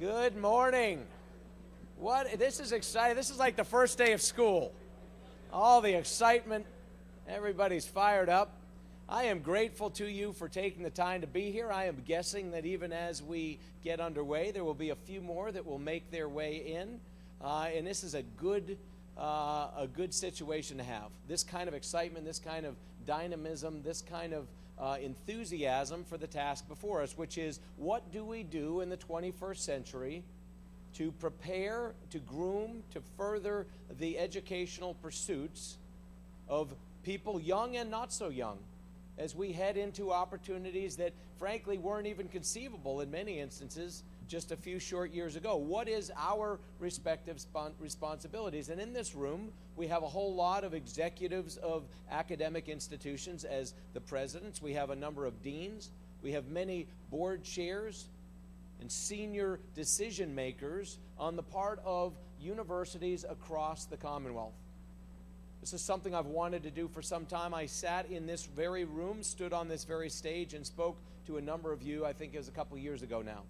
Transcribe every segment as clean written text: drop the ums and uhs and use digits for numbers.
Good morning. This is exciting. This is like the first day of school. All the excitement, everybody's fired up. I am grateful to you for taking the time to be here. I am guessing that even as we get underway, there will be a few more that will make their way in. And this is a good situation to have. This kind of excitement, this kind of dynamism, this kind of enthusiasm for the task before us, which is, what do we do in the 21st century to prepare, to groom, to further the educational pursuits of people young and not so young, as we head into opportunities that frankly weren't even conceivable in many instances just a few short years ago. What is our respective responsibilities? And in this room, we have a whole lot of executives of academic institutions as the presidents. We have a number of deans. We have many board chairs and senior decision makers on the part of universities across the Commonwealth. This is something I've wanted to do for some time. I sat in this very room, stood on this very stage, and spoke to a number of you, I think it was a couple of years ago now.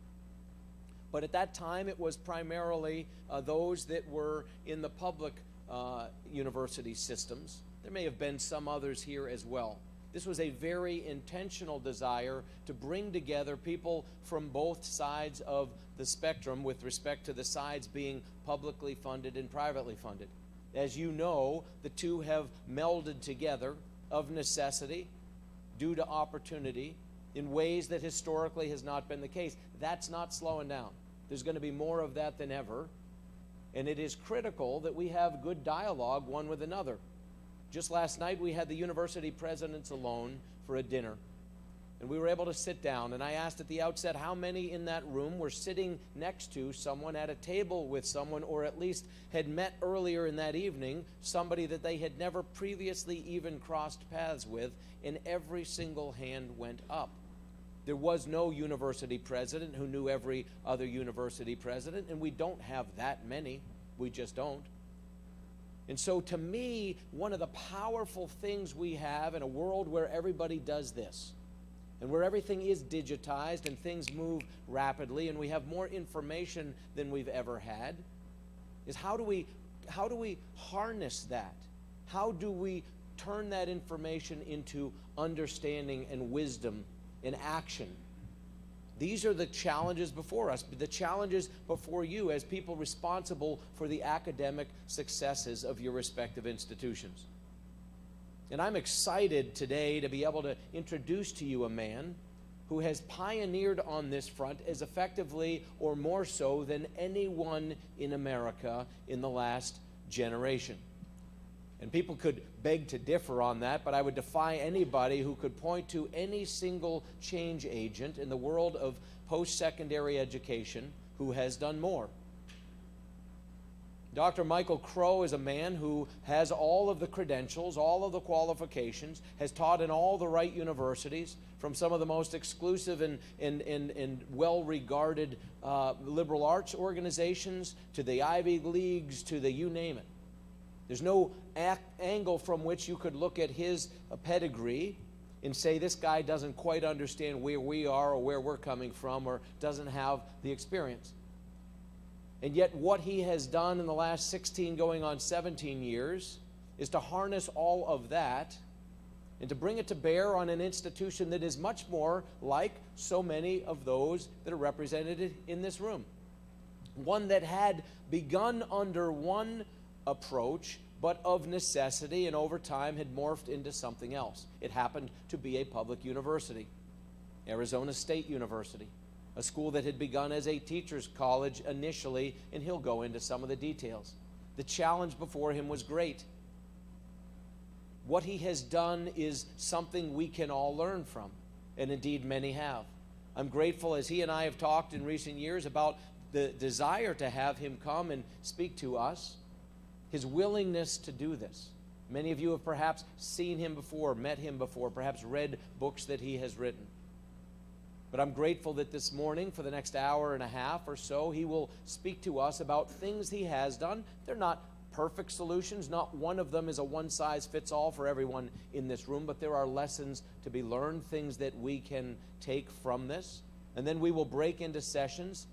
But at that time, it was primarily those that were in the public university systems. There may have been some others here as well. This was a very intentional desire to bring together people from both sides of the spectrum with respect to the sides being publicly funded and privately funded. As you know, the two have melded together of necessity, due to opportunity, in ways that historically has not been the case. That's not slowing down. There's going to be more of that than ever. And it is critical that we have good dialogue one with another. Just last night, we had the university presidents alone for a dinner. And we were able to sit down. And I asked at the outset how many in that room were sitting next to someone, at a table with someone, or at least had met earlier in that evening somebody that they had never previously even crossed paths with. And every single hand went up. There was no university president who knew every other university president, and we don't have that many. We just don't. And so to me, one of the powerful things we have in a world where everybody does this, and where everything is digitized and things move rapidly and we have more information than we've ever had, is how do we harness that? How do we turn that information into understanding and wisdom in action? These are the challenges before us, the challenges before you as people responsible for the academic successes of your respective institutions. And I'm excited today to be able to introduce to you a man who has pioneered on this front as effectively or more so than anyone in America in the last generation. And people could beg to differ on that, but I would defy anybody who could point to any single change agent in the world of post-secondary education who has done more. Dr. Michael Crow is a man who has all of the credentials, all of the qualifications, has taught in all the right universities, from some of the most exclusive and well-regarded liberal arts organizations to the Ivy Leagues to the you name it. There's no angle from which you could look at his pedigree and say this guy doesn't quite understand where we are or where we're coming from or doesn't have the experience. And yet what he has done in the last 16 going on 17 years is to harness all of that and to bring it to bear on an institution that is much more like so many of those that are represented in this room. One that had begun under one approach, but of necessity and over time had morphed into something else. It happened to be a public university, Arizona State University, a school that had begun as a teacher's college initially, and he'll go into some of the details. The challenge before him was great. What he has done is something we can all learn from, and indeed many have. I'm grateful, as he and I have talked in recent years, about the desire to have him come and speak to us, his willingness to do this. Many of you have perhaps seen him before, met him before, perhaps read books that he has written. But I'm grateful that this morning, for the next hour and a half or so, he will speak to us about things he has done. They're not perfect solutions. Not one of them is a one-size-fits-all for everyone in this room, but there are lessons to be learned, things that we can take from this. And then we will break into sessions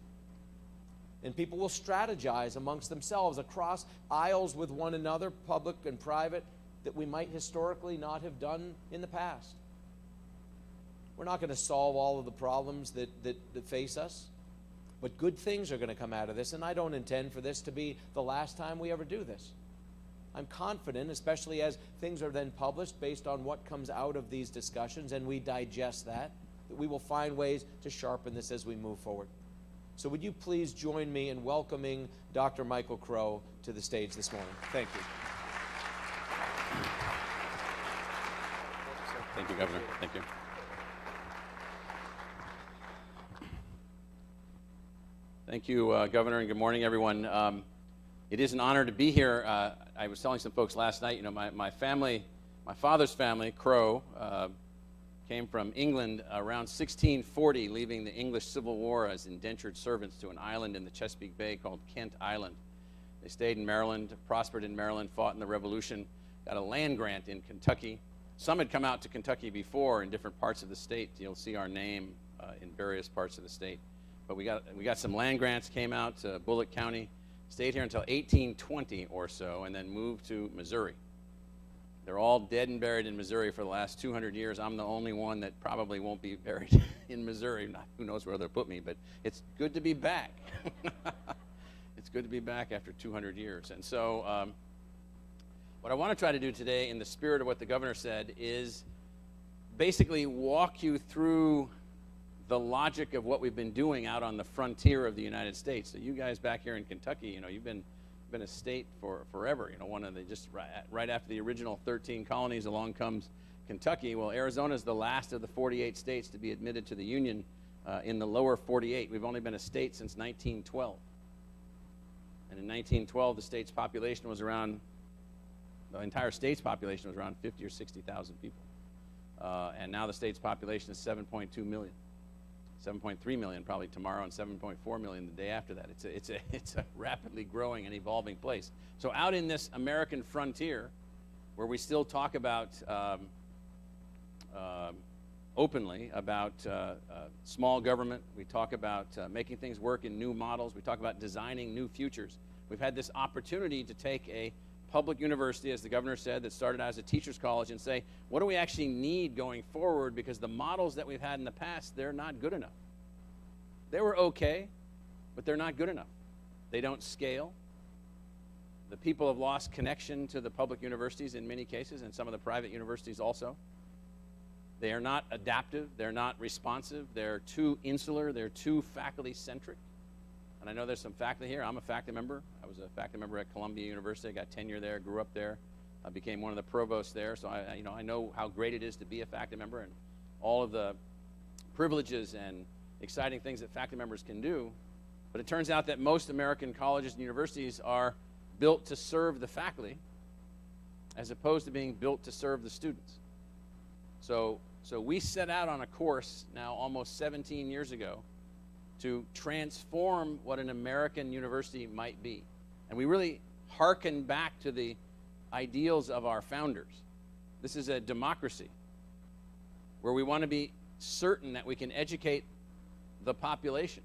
And people will strategize amongst themselves across aisles with one another, public and private, that we might historically not have done in the past. We're not going to solve all of the problems that face us, but good things are going to come out of this, and I don't intend for this to be the last time we ever do this. I'm confident, especially as things are then published based on what comes out of these discussions and we digest that we will find ways to sharpen this as we move forward. So would you please join me in welcoming Dr. Michael Crow to the stage this morning. Thank you. Thank you, Governor. Thank you. Thank you, Governor, and good morning, everyone. It is an honor to be here. I was telling some folks last night, my family, my father's family, Crow, came from England around 1640, leaving the English Civil War as indentured servants to an island in the Chesapeake Bay called Kent Island. They stayed in Maryland, prospered in Maryland, fought in the Revolution, got a land grant in Kentucky. Some had come out to Kentucky before in different parts of the state. You'll see our name in various parts of the state. But we got some land grants, came out to Bullitt County, stayed here until 1820 or so, and then moved to Missouri. They're all dead and buried in Missouri for the last 200 years. I'm the only one that probably won't be buried in Missouri. Who knows where they'll put me, but it's good to be back. It's good to be back after 200 years. And so what I want to try to do today, in the spirit of what the governor said, is basically walk you through the logic of what we've been doing out on the frontier of the United States. So you guys back here in Kentucky, you've been a state for forever. One of the, just right after the original 13 colonies, along comes Kentucky. Well, Arizona is the last of the 48 states to be admitted to the Union in the lower 48. We've only been a state since 1912. And in 1912, the state's population was around, the entire state's population was around 50 or 60,000 people. And now the state's population is 7.2 million. 7.3 million probably tomorrow, and 7.4 million the day after that. It's a rapidly growing and evolving place. So out in this American frontier, where we still talk about openly about small government, we talk about making things work in new models, we talk about designing new futures. We've had this opportunity to take a public university, as the governor said, that started out as a teacher's college, and say, what do we actually need going forward? Because the models that we've had in the past, they're not good enough. They were okay, but they're not good enough. They don't scale. The people have lost connection to the public universities in many cases, and some of the private universities also. They are not adaptive. They're not responsive. They're too insular. They're too faculty-centric. And I know there's some faculty here. I'm a faculty member. I was a faculty member at Columbia University. I got tenure there, grew up there. I became one of the provosts there. So I know how great it is to be a faculty member and all of the privileges and exciting things that faculty members can do. But it turns out that most American colleges and universities are built to serve the faculty as opposed to being built to serve the students. So we set out on a course now almost 17 years ago to transform what an American university might be. And we really hearken back to the ideals of our founders. This is a democracy where we want to be certain that we can educate the population.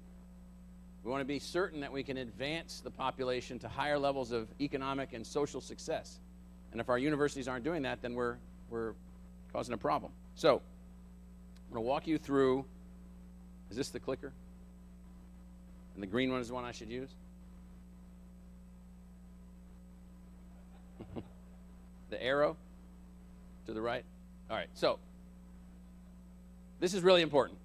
We want to be certain that we can advance the population to higher levels of economic and social success. And if our universities aren't doing that, then we're causing a problem. So I'm going to walk you through, is this the clicker? And the green one is the one I should use? The arrow to the right? All right, so this is really important.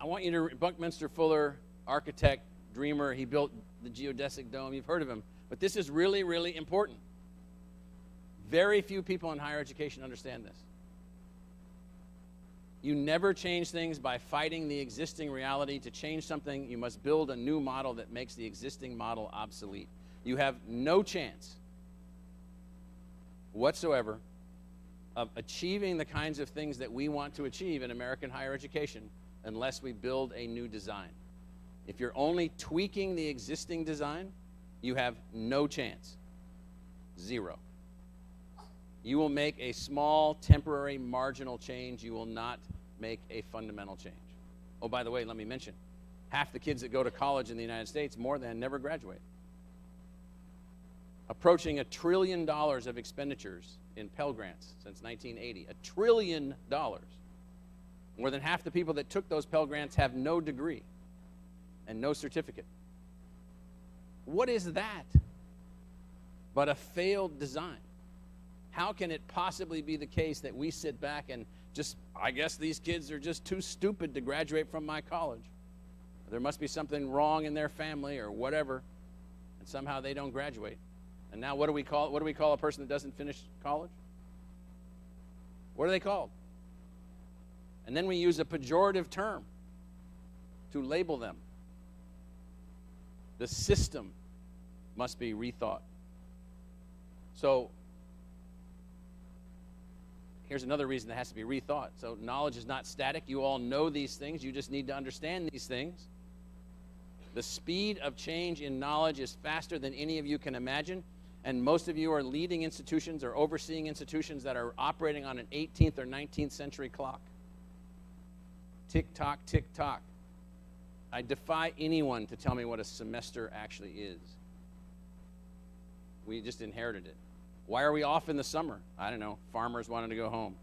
I want you to, Buckminster Fuller, architect, dreamer, he built the geodesic dome. You've heard of him. But this is really, really important. Very few people in higher education understand this. You never change things by fighting the existing reality. To change something, you must build a new model that makes the existing model obsolete. You have no chance whatsoever of achieving the kinds of things that we want to achieve in American higher education unless we build a new design. If you're only tweaking the existing design, you have no chance. Zero. You will make a small, temporary, marginal change. You will not make a fundamental change. Oh, by the way, let me mention, Half the kids that go to college in the United States, more than, never graduate. Approaching $1 trillion of expenditures in Pell Grants since 1980. $1 trillion. More than half the people that took those Pell Grants have no degree and no certificate. What is that but a failed design? How can it possibly be the case that we sit back and just, I guess these kids are just too stupid to graduate from my college? There must be something wrong in their family or whatever, and somehow they don't graduate. And now what do we call a person that doesn't finish college? What are they called? And then we use a pejorative term to label them. The system must be rethought. So here's another reason that has to be rethought. So knowledge is not static. You all know these things. You just need to understand these things. The speed of change in knowledge is faster than any of you can imagine. And most of you are leading institutions or overseeing institutions that are operating on an 18th or 19th century clock. Tick-tock, tick-tock. I defy anyone to tell me what a semester actually is. We just inherited it. Why are we off in the summer? I don't know. Farmers wanted to go home.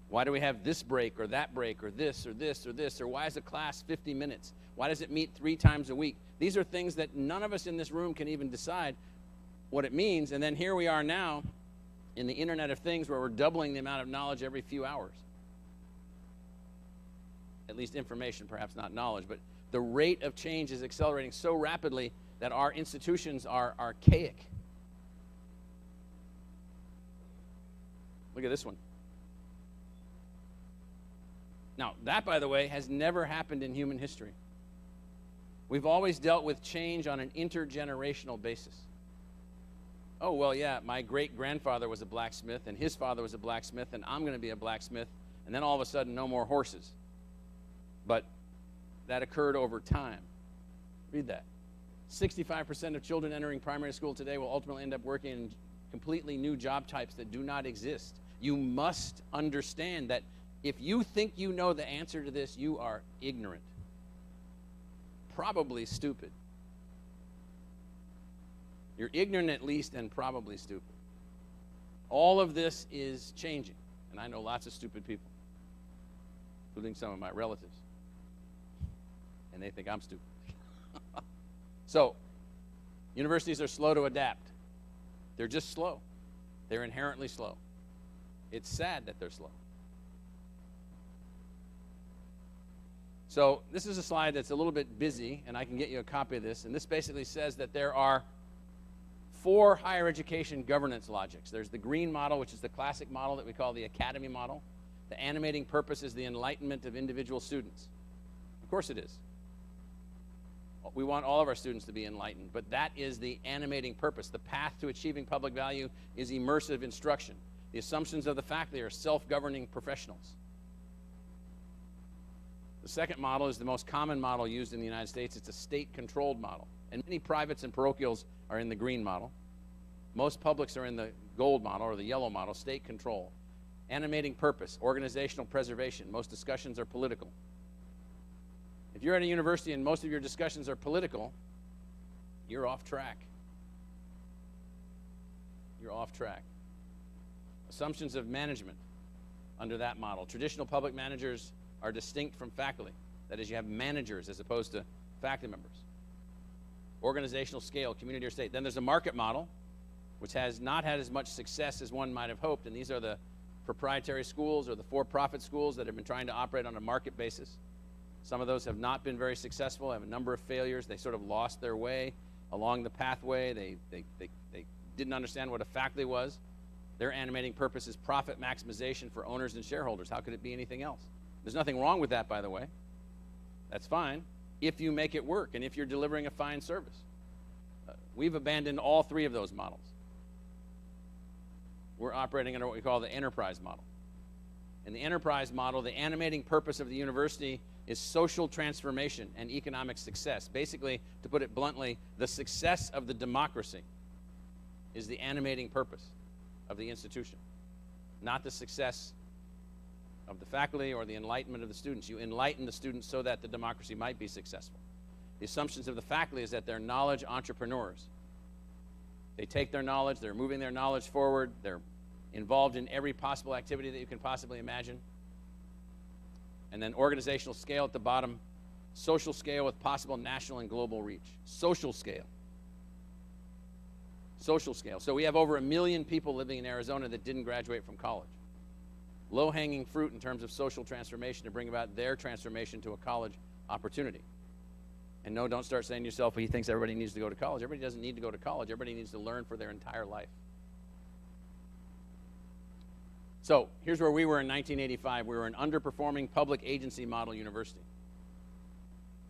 Why do we have this break or that break or this or this or this? Or why is a class 50 minutes? Why does it meet 3 times a week? These are things that none of us in this room can even decide what it means. And then here we are now in the Internet of Things where we're doubling the amount of knowledge every few hours. At least information, perhaps not knowledge. But the rate of change is accelerating so rapidly that our institutions are archaic. Look at this one. Now, that, by the way, has never happened in human history. We've always dealt with change on an intergenerational basis. Oh, well, yeah, my great-grandfather was a blacksmith, and his father was a blacksmith, and I'm going to be a blacksmith, and then all of a sudden, no more horses. But that occurred over time. Read that. 65% of children entering primary school today will ultimately end up working in completely new job types that do not exist. You must understand that if you think you know the answer to this, you are ignorant. Probably stupid. You're ignorant at least and probably stupid. All of this is changing. And I know lots of stupid people, including some of my relatives. And they think I'm stupid. So, universities are slow to adapt. They're just slow. They're inherently slow. It's sad that they're slow. So this is a slide that's a little bit busy, and I can get you a copy of this. And this basically says that there are 4 higher education governance logics. There's the green model, which is the classic model that we call the academy model. The animating purpose is the enlightenment of individual students. Of course it is. We want all of our students to be enlightened, but that is the animating purpose. The path to achieving public value is immersive instruction. The assumptions of the faculty are self-governing professionals. The second model is the most common model used in the United States. It's a state-controlled model. And many privates and parochials are in the green model. Most publics are in the gold model or the yellow model, state control. Animating purpose, organizational preservation. Most discussions are political. If you're at a university and most of your discussions are political, you're off track. You're off track. Assumptions of management under that model. Traditional public managers are distinct from faculty. That is, you have managers as opposed to faculty members. Organizational scale, community or state. Then there's a market model, which has not had as much success as one might have hoped, and these are the proprietary schools or the for-profit schools that have been trying to operate on a market basis. Some of those have not been very successful, have a number of failures. They sort of lost their way along the pathway. They didn't understand what a faculty was. Their animating purpose is profit maximization for owners and shareholders. How could it be anything else? There's nothing wrong with that, by the way. That's fine if you make it work and if you're delivering a fine service. We've abandoned all 3 of those models. We're operating under what we call the enterprise model. In the enterprise model, the animating purpose of the university is social transformation and economic success. Basically, to put it bluntly, the success of the democracy is the animating purpose of the institution, not the success of the faculty or the enlightenment of the students. You enlighten the students so that the democracy might be successful. The assumptions of the faculty is that they're knowledge entrepreneurs. They take their knowledge, they're moving their knowledge forward, they're involved in every possible activity that you can possibly imagine. And then organizational scale at the bottom, social scale with possible national and global reach. Social scale. Social scale. So we have over 1 million people living in Arizona that didn't graduate from college. Low-hanging fruit in terms of social transformation to bring about their transformation to a college opportunity. And no, don't start saying to yourself, well, he thinks everybody needs to go to college. Everybody doesn't need to go to college. Everybody needs to learn for their entire life. So here's where we were in 1985. We were an underperforming public agency model university.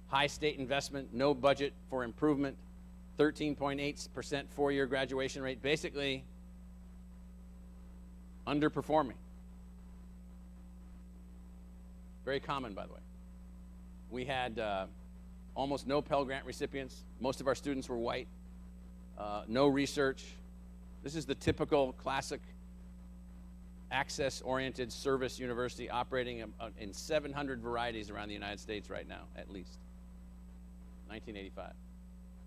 High state investment, no budget for improvement, 13.8% four-year graduation rate, basically underperforming. Very common, by the way. We had almost no Pell Grant recipients. Most of our students were white. No research. This is the typical classic access-oriented service university operating in 700 varieties around the United States right now, at least. 1985.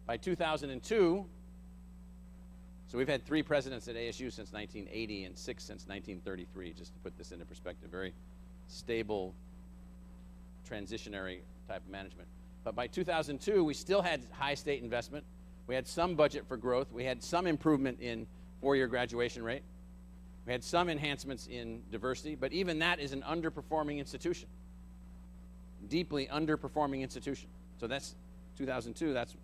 By 2002, so we've had 3 presidents at ASU since 1980 and 6 since 1933, just to put this into perspective. Very stable, transitionary type of management. But by 2002, we still had high state investment. We had some budget for growth. We had some improvement in four-year graduation rate. We had some enhancements in diversity, but even that is an underperforming institution. Deeply underperforming institution. So that's 2002. That's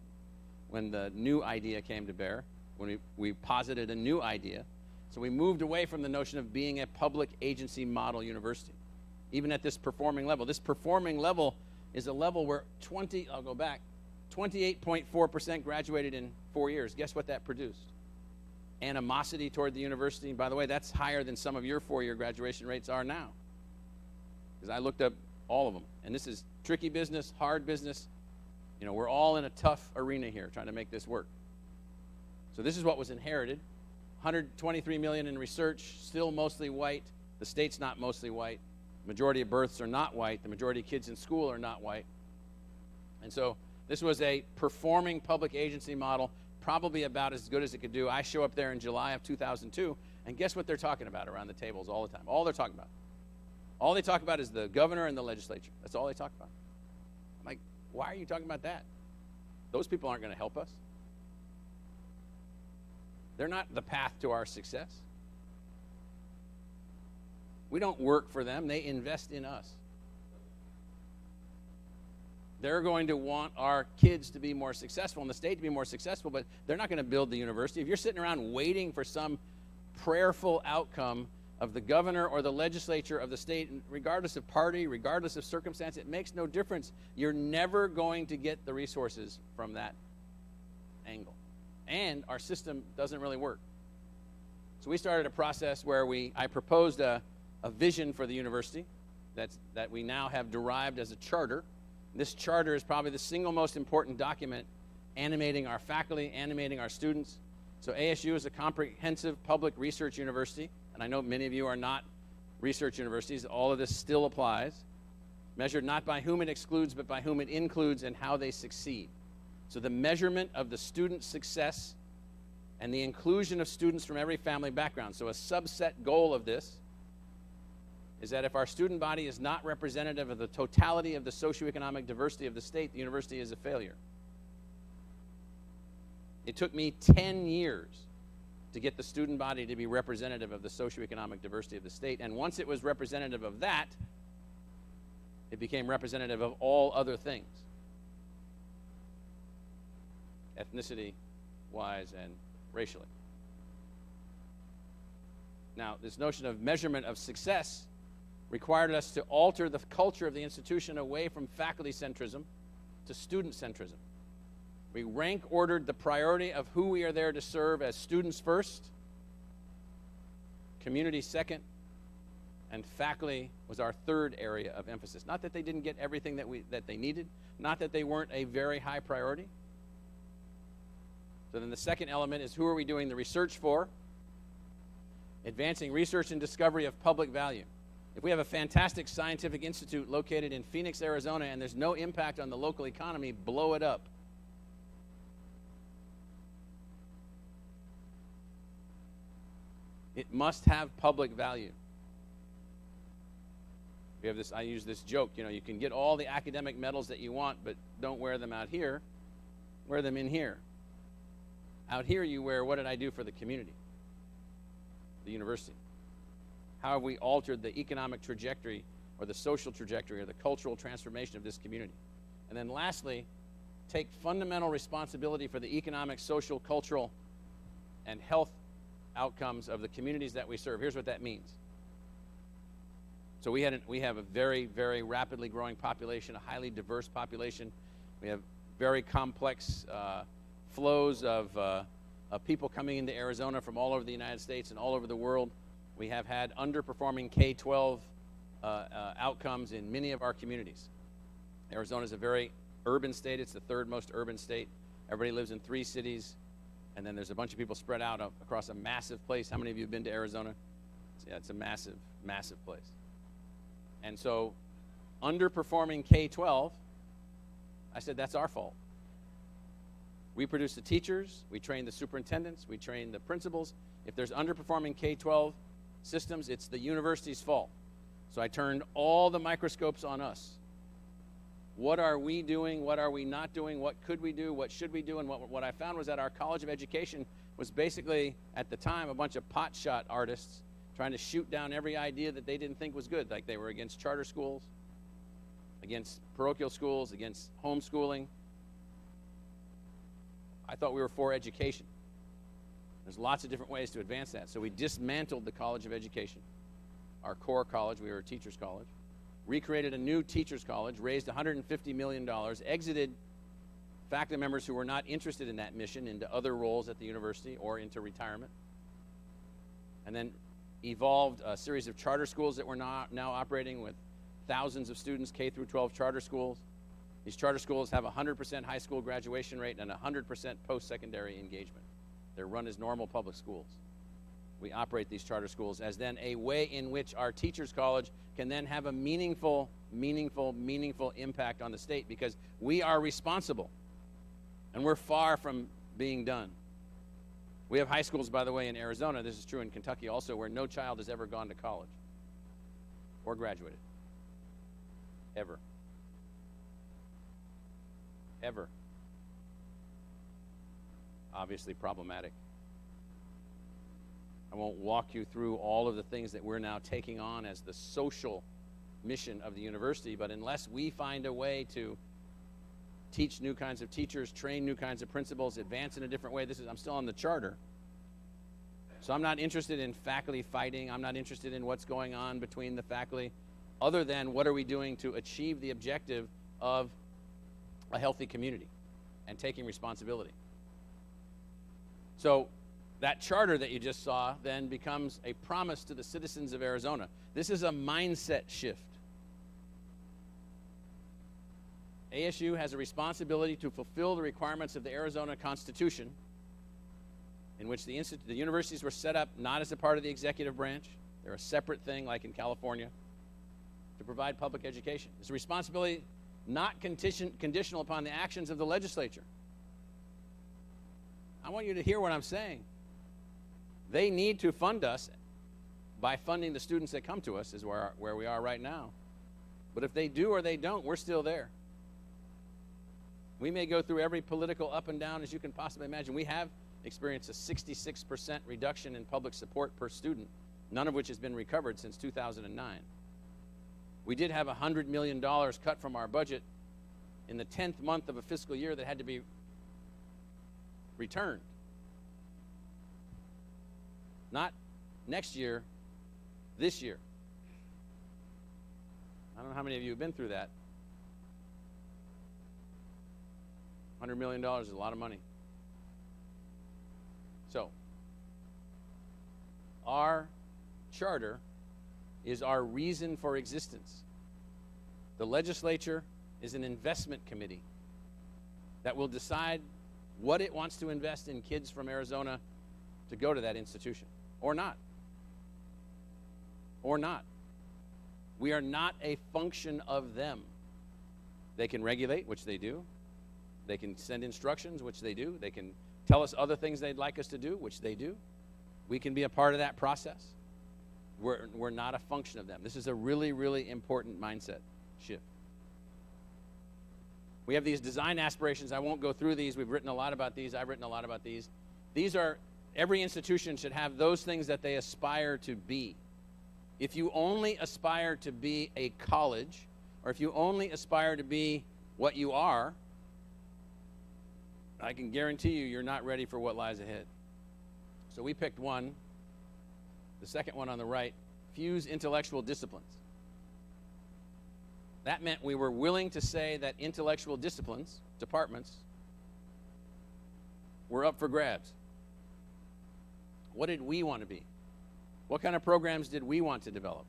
when the new idea came to bear, when we posited a new idea. So we moved away from the notion of being a public agency model university, even at this performing level. This performing level is a level where 28.4% graduated in 4 years. Guess what that produced? Animosity toward the university. And by the way, that's higher than some of your four-year graduation rates are now. Because I looked up all of them. And this is tricky business, hard business. You know, we're all in a tough arena here trying to make this work. So this is what was inherited. 123 million in research, still mostly white. The state's not mostly white. Majority of births are not white. The majority of kids in school are not white. And so this was a performing public agency model, probably about as good as it could do. I show up there in July of 2002, and guess what they're talking about around the tables all the time? All they're talking about. All they talk about is the governor and the legislature. That's all they talk about. I'm like, why are you talking about that? Those people aren't going to help us. They're not the path to our success. We don't work for them. They invest in us. They're going to want our kids to be more successful and the state to be more successful, but they're not going to build the university. If you're sitting around waiting for some prayerful outcome of the governor or the legislature of the state, regardless of party, regardless of circumstance, it makes no difference. You're never going to get the resources from that angle. And our system doesn't really work. So we started a process where I proposed a vision for the university that we now have derived as a charter. This charter is probably the single most important document animating our faculty, animating our students. So ASU is a comprehensive public research university, and I know many of you are not research universities. All of this still applies. Measured not by whom it excludes, but by whom it includes and how they succeed. So the measurement of the student success and the inclusion of students from every family background. So a subset goal of this is that if our student body is not representative of the totality of the socioeconomic diversity of the state, the university is a failure. It took me 10 years to get the student body to be representative of the socioeconomic diversity of the state, and once it was representative of that, it became representative of all other things, ethnicity-wise and racially. Now, this notion of measurement of success required us to alter the culture of the institution away from faculty centrism to student centrism. We rank ordered the priority of who we are there to serve as students first, community second, and faculty was our third area of emphasis. Not that they didn't get everything that they needed, not that they weren't a very high priority. So then the second element is who are we doing the research for? Advancing research and discovery of public value. If we have a fantastic scientific institute located in Phoenix, Arizona, and there's no impact on the local economy, blow it up. It must have public value. We have this, I use this joke, you can get all the academic medals that you want, but don't wear them out here. Wear them in here. Out here you wear, what did I do for the community? The university. How have we altered the economic trajectory or the social trajectory or the cultural transformation of this community? And then lastly, take fundamental responsibility for the economic, social, cultural, and health outcomes of the communities that we serve. Here's what that means. So we have a very, very rapidly growing population, a highly diverse population. We have very complex flows of people coming into Arizona from all over the United States and all over the world. We have had underperforming K-12 outcomes in many of our communities. Arizona is a very urban state. It's the third most urban state. Everybody lives in 3 cities, and then there's a bunch of people spread out across a massive place. How many of you have been to Arizona? Yeah, it's a massive, massive place. And so underperforming K-12, I said, that's our fault. We produce the teachers, we train the superintendents, we train the principals. If there's underperforming K-12 systems, it's the university's fault. So I turned all the microscopes on us. What are we doing? What are we not doing? What could we do? What should we do? And what I found was that our College of Education was basically, at the time, a bunch of potshot artists trying to shoot down every idea that they didn't think was good. Like they were against charter schools, against parochial schools, against homeschooling. I thought we were for education. There's lots of different ways to advance that. So we dismantled the College of Education, our core college. We were a teacher's college. Recreated a new teacher's college, raised $150 million, exited faculty members who were not interested in that mission into other roles at the university or into retirement, and then evolved a series of charter schools that we're now operating with thousands of students, K through 12 charter schools. These charter schools have a 100% high school graduation rate and a 100% post-secondary engagement. They're run as normal public schools. We operate these charter schools as then a way in which our teachers' college can then have a meaningful impact on the state, because we are responsible and we're far from being done. We have high schools, by the way, in Arizona, this is true in Kentucky also, where no child has ever gone to college or graduated. Ever. Ever. Obviously problematic. I won't walk you through all of the things that we're now taking on as the social mission of the university, but unless we find a way to teach new kinds of teachers, train new kinds of principals, advance in a different way. I'm still on the charter. So I'm not interested in faculty fighting. I'm not interested in what's going on between the faculty, other than what are we doing to achieve the objective of a healthy community and taking responsibility. So that charter that you just saw then becomes a promise to the citizens of Arizona. This is a mindset shift. ASU has a responsibility to fulfill the requirements of the Arizona Constitution, in which the universities were set up not as a part of the executive branch. They're a separate thing, like in California, to provide public education. It's a responsibility not conditional upon the actions of the legislature. I want you to hear what I'm saying. They need to fund us by funding the students that come to us, is where we are right now. But if they do or they don't, we're still there. We may go through every political up and down as you can possibly imagine. We have experienced a 66% reduction in public support per student, none of which has been recovered since 2009. We did have $100 million cut from our budget in the 10th month of a fiscal year that had to be returned. Not next year, this year. I don't know how many of you have been through that. $100 million is a lot of money. So, our charter is our reason for existence. The legislature is an investment committee that will decide what it wants to invest in kids from Arizona to go to that institution, or not. Or not. We are not a function of them. They can regulate, which they do. They can send instructions, which they do. They can tell us other things they'd like us to do, which they do. We can be a part of that process. We're not a function of them. This is a really, really important mindset shift. We have these design aspirations. I won't go through these. We've written a lot about these. I've written a lot about these. These are, every institution should have those things that they aspire to be. If you only aspire to be a college, or if you only aspire to be what you are, I can guarantee you you're not ready for what lies ahead. So we picked one, the second one on the right, fuse intellectual disciplines. That meant we were willing to say that intellectual disciplines, departments, were up for grabs. What did we want to be? What kind of programs did we want to develop?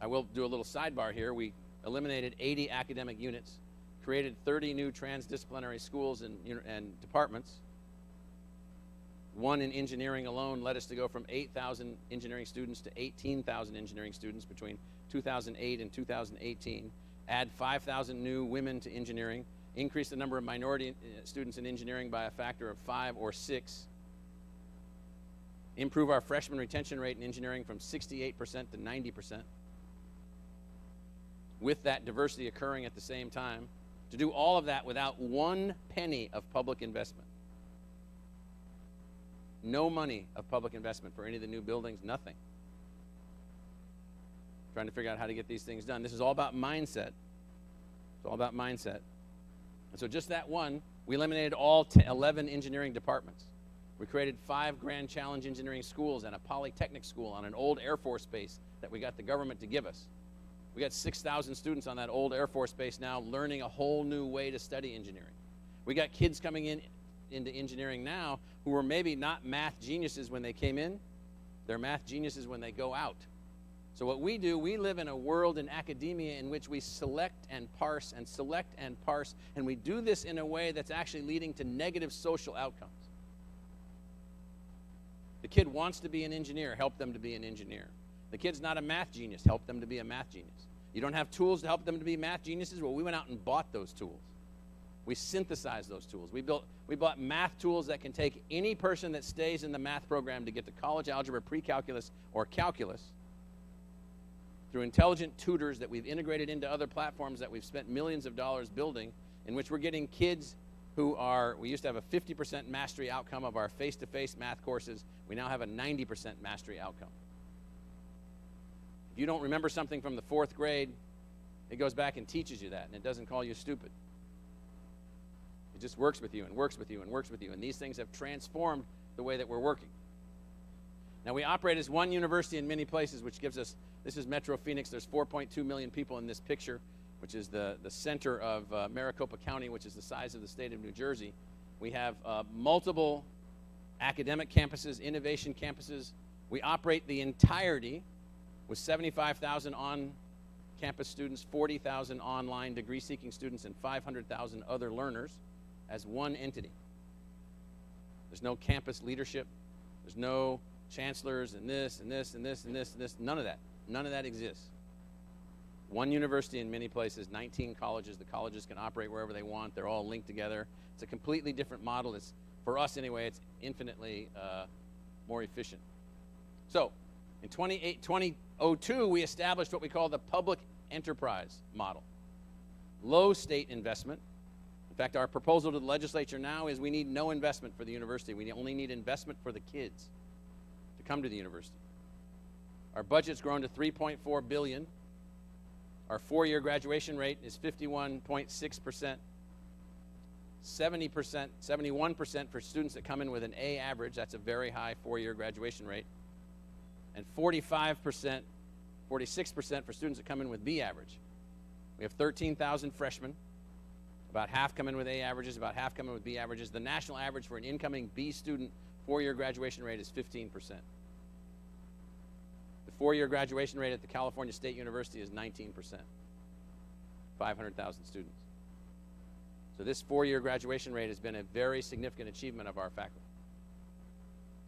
I will do a little sidebar here. We eliminated 80 academic units, created 30 new transdisciplinary schools and departments. One in engineering alone led us to go from 8,000 engineering students to 18,000 engineering students between 2008 and 2018. Add 5,000 new women to engineering, increase the number of minority students in engineering by a factor of 5 or 6. Improve our freshman retention rate in engineering from 68% to 90%. With that diversity occurring at the same time. To do all of that without one penny of public investment. No money of public investment for any of the new buildings, nothing. Trying to figure out how to get these things done. This is all about mindset. It's all about mindset. And so just that one, we eliminated all 11 engineering departments. We created 5 Grand Challenge engineering schools and a polytechnic school on an old Air Force base that we got the government to give us. We got 6,000 students on that old Air Force base now learning a whole new way to study engineering. We got kids coming into engineering now who were maybe not math geniuses when they came in. They're math geniuses when they go out. So what we do, we live in a world in academia in which we select and parse and select and parse, and we do this in a way that's actually leading to negative social outcomes. The kid wants to be an engineer, help them to be an engineer. The kid's not a math genius, help them to be a math genius. You don't have tools to help them to be math geniuses? Well, we went out and bought those tools. We synthesized those tools. We bought math tools that can take any person that stays in the math program to get to college algebra, pre-calculus, or calculus through intelligent tutors that we've integrated into other platforms that we've spent millions of dollars building, in which we're getting kids who are, we used to have a 50% mastery outcome of our face-to-face math courses. We now have a 90% mastery outcome. If you don't remember something from the 4th grade, it goes back and teaches you that, and it doesn't call you stupid. It just works with you and works with you and works with you, and these things have transformed the way that we're working. Now, we operate as one university in many places, which gives us, this is Metro Phoenix. There's 4.2 million people in this picture, which is the center of Maricopa County, which is the size of the state of New Jersey. We have multiple academic campuses, innovation campuses. We operate the entirety with 75,000 on-campus students, 40,000 online degree-seeking students, and 500,000 other learners as one entity. There's no campus leadership. There's no chancellors and this and this and this and this and this. None of that. None of that exists. One university in many places, 19 colleges. The colleges can operate wherever they want. They're all linked together. It's a completely different model. It's, for us anyway, it's infinitely more efficient. So, in 2002, we established what we call the public enterprise model. Low state investment. In fact, our proposal to the legislature now is we need no investment for the university. We only need investment for the kids to come to the university. Our budget's grown to $3.4 billion. Our 4-year graduation rate is 51.6%. 71% for students that come in with an A average. That's a very high 4-year graduation rate. And 46% for students that come in with B average. We have 13,000 freshmen. About half come in with A averages, about half come in with B averages. The national average for an incoming B student 4-year graduation rate is 15%. The 4-year graduation rate at the California State University is 19%. 500,000 students. So this 4-year graduation rate has been a very significant achievement of our faculty.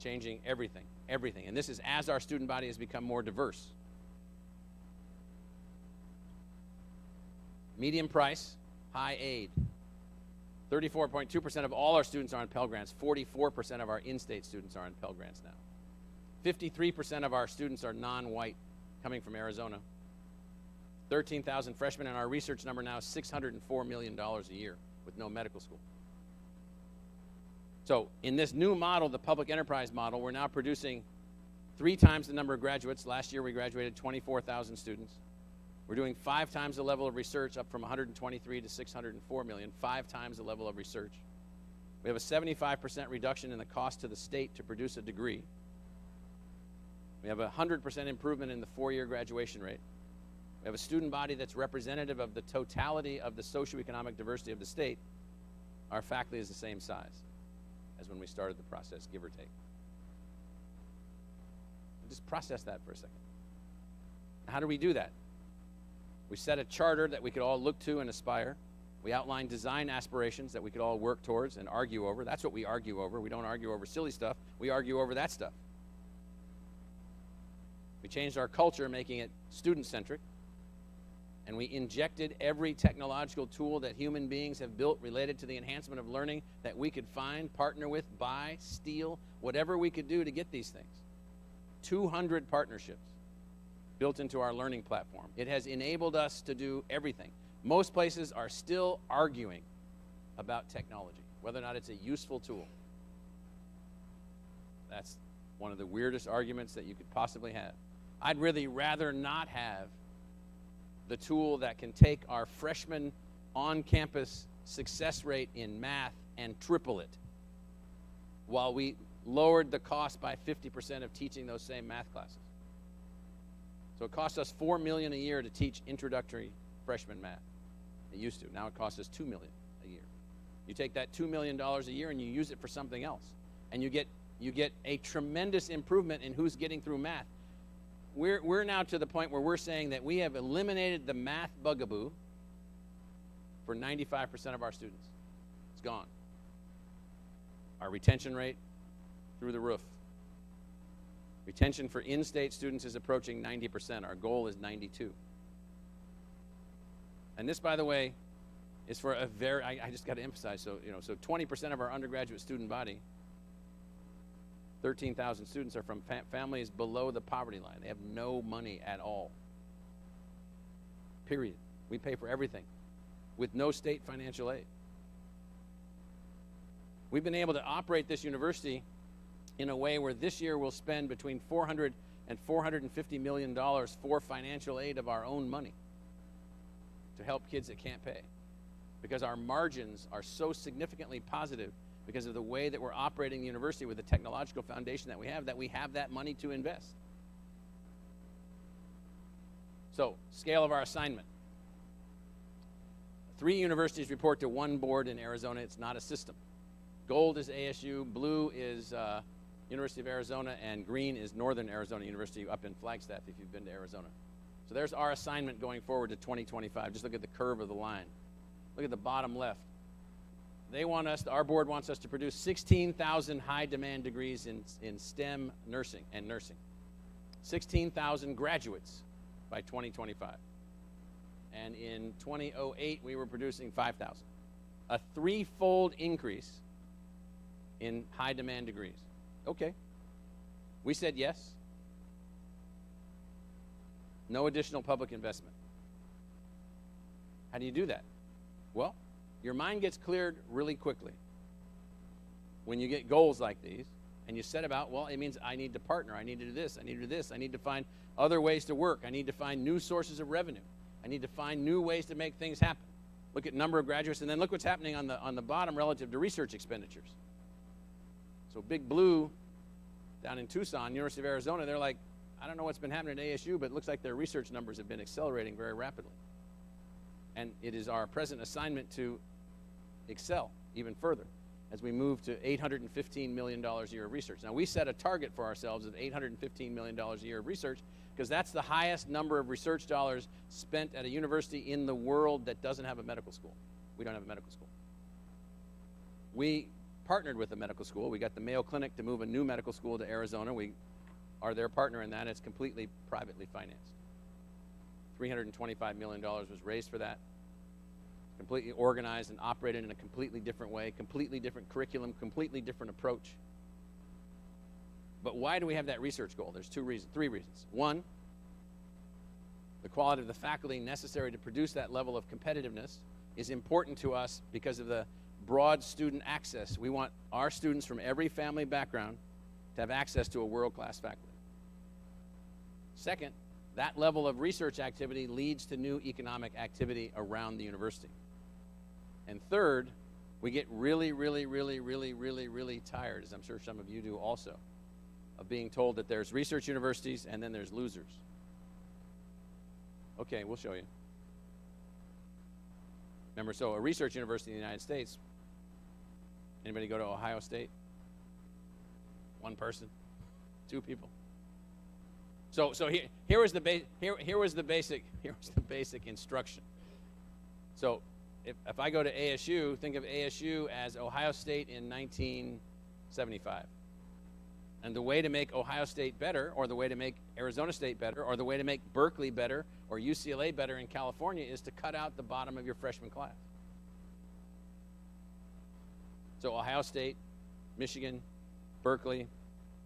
Changing everything, everything. And this is as our student body has become more diverse. Medium price, high aid. 34.2% of all our students are on Pell Grants. 44% of our in-state students are on Pell Grants now. 53% of our students are non-white, coming from Arizona. 13,000 freshmen, and our research number now is $604 million a year with no medical school. So in this new model, the public enterprise model, we're now producing 3 times the number of graduates. Last year we graduated 24,000 students. We're doing 5 times the level of research, up from 123 to 604 million, 5 times the level of research. We have a 75% reduction in the cost to the state to produce a degree. We have a 100% improvement in the 4-year graduation rate. We have a student body that's representative of the totality of the socioeconomic diversity of the state. Our faculty is the same size as when we started the process, give or take. Just process that for a second. How do we do that? We set a charter that we could all look to and aspire. We outline design aspirations that we could all work towards and argue over. That's what we argue over. We don't argue over silly stuff. We argue over that stuff. We changed our culture, making it student-centric. And we injected every technological tool that human beings have built related to the enhancement of learning that we could find, partner with, buy, steal, whatever we could do to get these things. 200 partnerships built into our learning platform. It has enabled us to do everything. Most places are still arguing about technology, whether or not it's a useful tool. That's one of the weirdest arguments that you could possibly have. I'd really rather not have the tool that can take our freshman on-campus success rate in math and triple it, while we lowered the cost by 50% of teaching those same math classes. So it costs us $4 million a year to teach introductory freshman math. It used to. Now it costs us $2 million a year. You take that $2 million a year and you use it for something else, and you get a tremendous improvement in who's getting through math. We're now to the point where we're saying that we have eliminated the math bugaboo for 95% of our students. It's gone. Our retention rate through the roof. Retention for in-state students is approaching 90%. Our goal is 92%. And this, by the way, is for a very, I just got to emphasize, so 20% of our undergraduate student body, 13,000 students, are from families below the poverty line. They have no money at all. Period. We pay for everything with no state financial aid. We've been able to operate this university in a way where this year we'll spend between $400 and $450 million for financial aid of our own money to help kids that can't pay, because our margins are so significantly positive because of the way that we're operating the university with the technological foundation that we have that money to invest. So, scale of our assignment. 3 universities report to 1 board in Arizona. It's not a system. Gold is ASU, blue is University of Arizona, and green is Northern Arizona University up in Flagstaff if you've been to Arizona. So there's our assignment going forward to 2025. Just look at the curve of the line. Look at the bottom left. Our board wants us to produce 16,000 high-demand degrees in STEM nursing. 16,000 graduates by 2025. And in 2008, we were producing 5,000. A 3-fold increase in high-demand degrees. Okay. We said yes. No additional public investment. How do you do that? Well, your mind gets cleared really quickly when you get goals like these and you set about, well, it means I need to partner, I need to do this, I need to do this, I need to find other ways to work, I need to find new sources of revenue, I need to find new ways to make things happen. Look at number of graduates, and then look what's happening on the bottom relative to research expenditures. So Big Blue down in Tucson, University of Arizona, they're like, I don't know what's been happening at ASU, but it looks like their research numbers have been accelerating very rapidly. And it is our present assignment to excel even further as we move to $815 million a year of research. Now, we set a target for ourselves of $815 million a year of research because that's the highest number of research dollars spent at a university in the world that doesn't have a medical school. We don't have a medical school. We partnered with a medical school. We got the Mayo Clinic to move a new medical school to Arizona. We are their partner in that. It's completely privately financed. $325 million was raised for that. completely organized and operated in a completely different way, completely different curriculum, completely different approach. But why do we have that research goal? There's three reasons. One, the quality of the faculty necessary to produce that level of competitiveness is important to us because of the broad student access. We want our students from every family background to have access to a world-class faculty. Second, that level of research activity leads to new economic activity around the university. And third, we get really tired, as I'm sure some of you do also, of being told that there's research universities and then there's losers. Okay, we'll show you. Remember, so a research university in the United States, anybody go to Ohio State? One person? Two people? So here was the basic instruction. So if I go to ASU, think of ASU as Ohio State in 1975. And the way to make Ohio State better, or the way to make Arizona State better, or the way to make Berkeley better, or UCLA better in California is to cut out the bottom of your freshman class. So Ohio State, Michigan, Berkeley,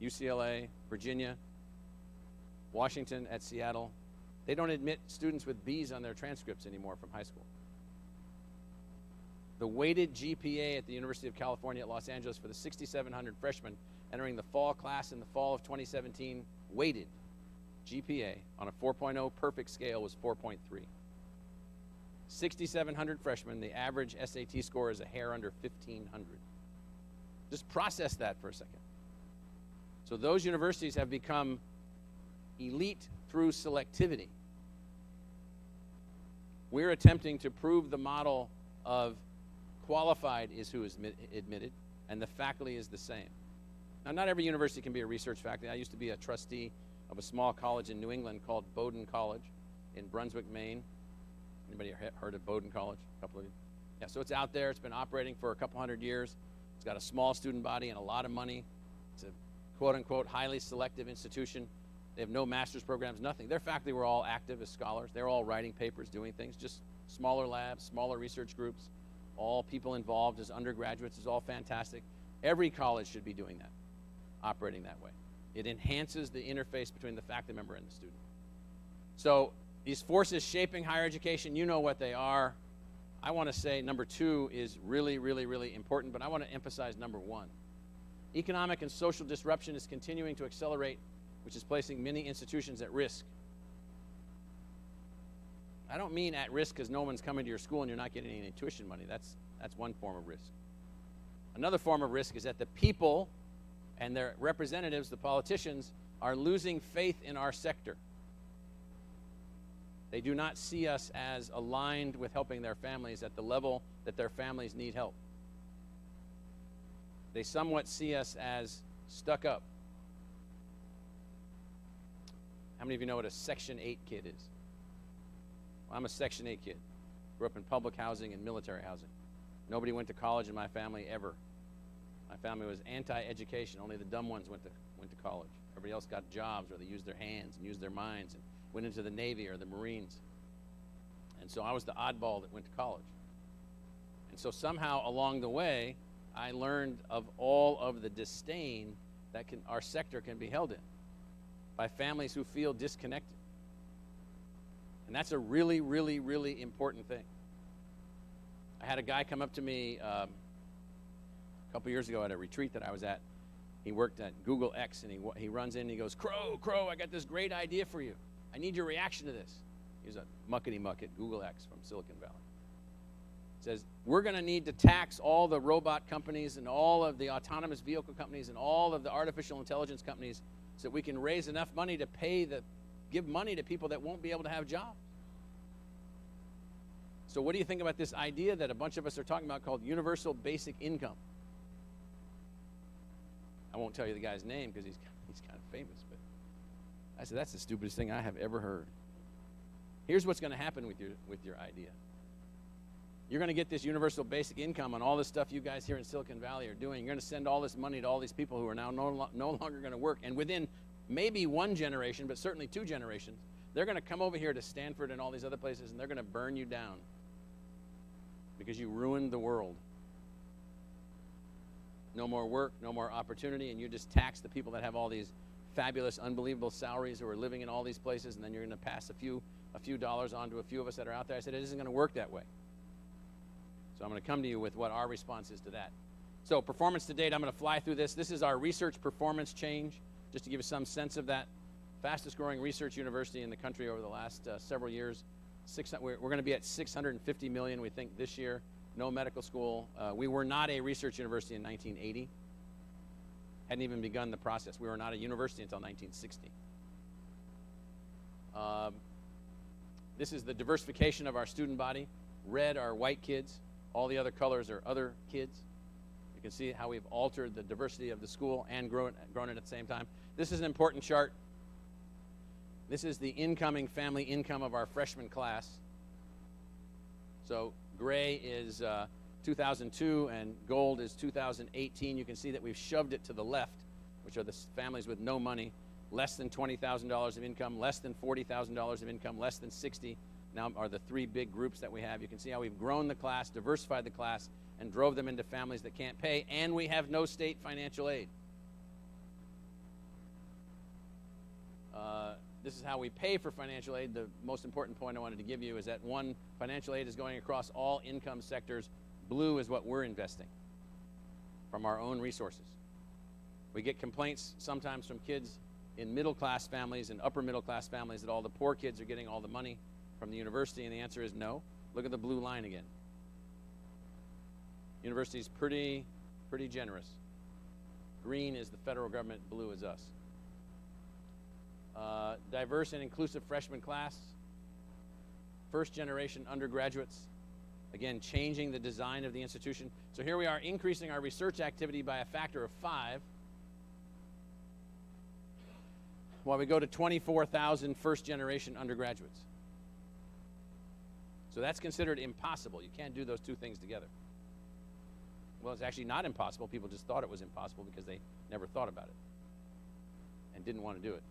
UCLA, Virginia, Washington at Seattle, they don't admit students with B's on their transcripts anymore from high school. The weighted GPA at the University of California at Los Angeles for the 6,700 freshmen entering the fall class in the fall of 2017, weighted GPA on a 4.0 perfect scale was 4.3. 6,700 freshmen, the average SAT score is a hair under 1,500. Just process that for a second. So those universities have become elite through selectivity. We're attempting to prove the model of qualified is who is admitted, and the faculty is the same. Now, not every university can be a research faculty. I used to be a trustee of a small college in New England called Bowdoin College in Brunswick, Maine. Anybody heard of Bowdoin College? A couple of you? Yeah, so it's out there. It's been operating for a couple hundred years. It's got a small student body and a lot of money. It's a quote-unquote highly selective institution. They have no master's programs, nothing. Their faculty were all active as scholars. They're all writing papers, doing things, just smaller labs, smaller research groups, all people involved as undergraduates is all fantastic. Every college should be doing that, operating that way. It enhances the interface between the faculty member and the student. So these forces shaping higher education, you know what they are. I want to say number two is really important, but I want to emphasize number one. Economic and social disruption is continuing to accelerate, which is placing many institutions at risk. I don't mean at risk because no one's coming to your school and you're not getting any tuition money. That's one form of risk. Another form of risk is that the people and their representatives, the politicians, are losing faith in our sector. They do not see us as aligned with helping their families at the level that their families need help. They somewhat see us as stuck up. How many of you know what a Section 8 kid is? Well, I'm a Section 8 kid. Grew up in public housing and military housing. Nobody went to college in my family ever. My family was anti-education. Only the dumb ones went to college. Everybody else got jobs, or they used their hands and used their minds and went into the Navy or the Marines. And so I was the oddball that went to college. And so somehow along the way, I learned of all of the disdain that our sector can be held in by families who feel disconnected. And that's a really important thing. I had a guy come up to me a couple years ago at a retreat that I was at. He worked at Google X, and he runs in and he goes, Crow, I got this great idea for you. I need your reaction to this. He's a muckety-muck at Google X from Silicon Valley. He says, we're going to need to tax all the robot companies and all of the autonomous vehicle companies and all of the artificial intelligence companies so that we can raise enough money to give money to people that won't be able to have jobs. So what do you think about this idea that a bunch of us are talking about called universal basic income? I won't tell you the guy's name because he's kind of famous, but I said, that's the stupidest thing I have ever heard. Here's what's going to happen with your idea. You're going to get this universal basic income on all this stuff you guys here in Silicon Valley are doing. You're going to send all this money to all these people who are now no longer going to work. And within maybe one generation, but certainly 2 generations, they're going to come over here to Stanford and all these other places, and they're going to burn you down. because you ruined the world. No more work, no more opportunity, and you just tax the people that have all these fabulous, unbelievable salaries who are living in all these places, and then you're going to pass a few dollars on to a few of us that are out there. I said, it isn't going to work that way. So I'm going to come to you with what our response is to that. So performance to date, I'm going to fly through this. This is our research performance change, just to give you some sense of that. Fastest growing research university in the country over the last several years. We're going to be at 650 million, we think, this year. No medical school. We were not a research university in 1980. Hadn't even begun the process. We were not a university until 1960. This is the diversification of our student body. Red are white kids. All the other colors are other kids. You can see how we've altered the diversity of the school and grown it at the same time. This is an important chart. This is the incoming family income of our freshman class. So gray is 2002 and gold is 2018. You can see that we've shoved it to the left, which are the families with no money, less than $20,000 of income, less than $40,000 of income, less than 60. Now are the three big groups that we have. You can see how we've grown the class, diversified the class, and drove them into families that can't pay, and we have no state financial aid. This is how we pay for financial aid. The most important point I wanted to give you is that one, financial aid is going across all income sectors. Blue is what we're investing from our own resources. We get complaints sometimes from kids in middle-class families and upper-middle-class families that all the poor kids are getting all the money from the university, and the answer is no. Look at the blue line again. University is pretty generous. Green is the federal government, blue is us. Diverse and inclusive freshman class. First-generation undergraduates. Again, changing the design of the institution. So here we are increasing our research activity by a factor of 5. While we go to 24,000 first-generation undergraduates. So that's considered impossible. You can't do those two things together. Well, it's actually not impossible. People just thought it was impossible because they never thought about it and didn't want to do it.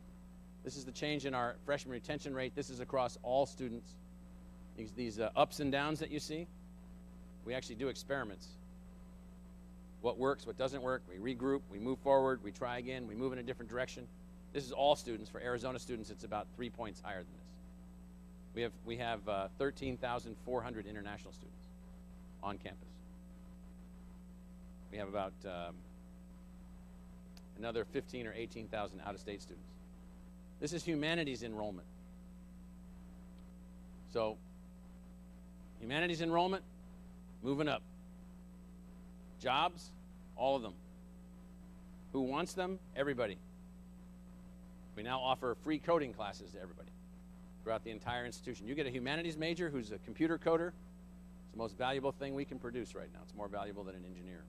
This is the change in our freshman retention rate. This is across all students. These ups and downs that you see, we actually do experiments. What works, what doesn't work, we regroup, we move forward, we try again, we move in a different direction. This is all students. For Arizona students, it's about 3 points higher than this. We have 13,400 international students on campus. We have about another 15 or 18,000 out-of-state students. This is humanities enrollment. So, humanities enrollment, moving up. Jobs, all of them. Who wants them? Everybody. We now offer free coding classes to everybody throughout the entire institution. You get a humanities major who's a computer coder. It's the most valuable thing we can produce right now. It's more valuable than an engineer.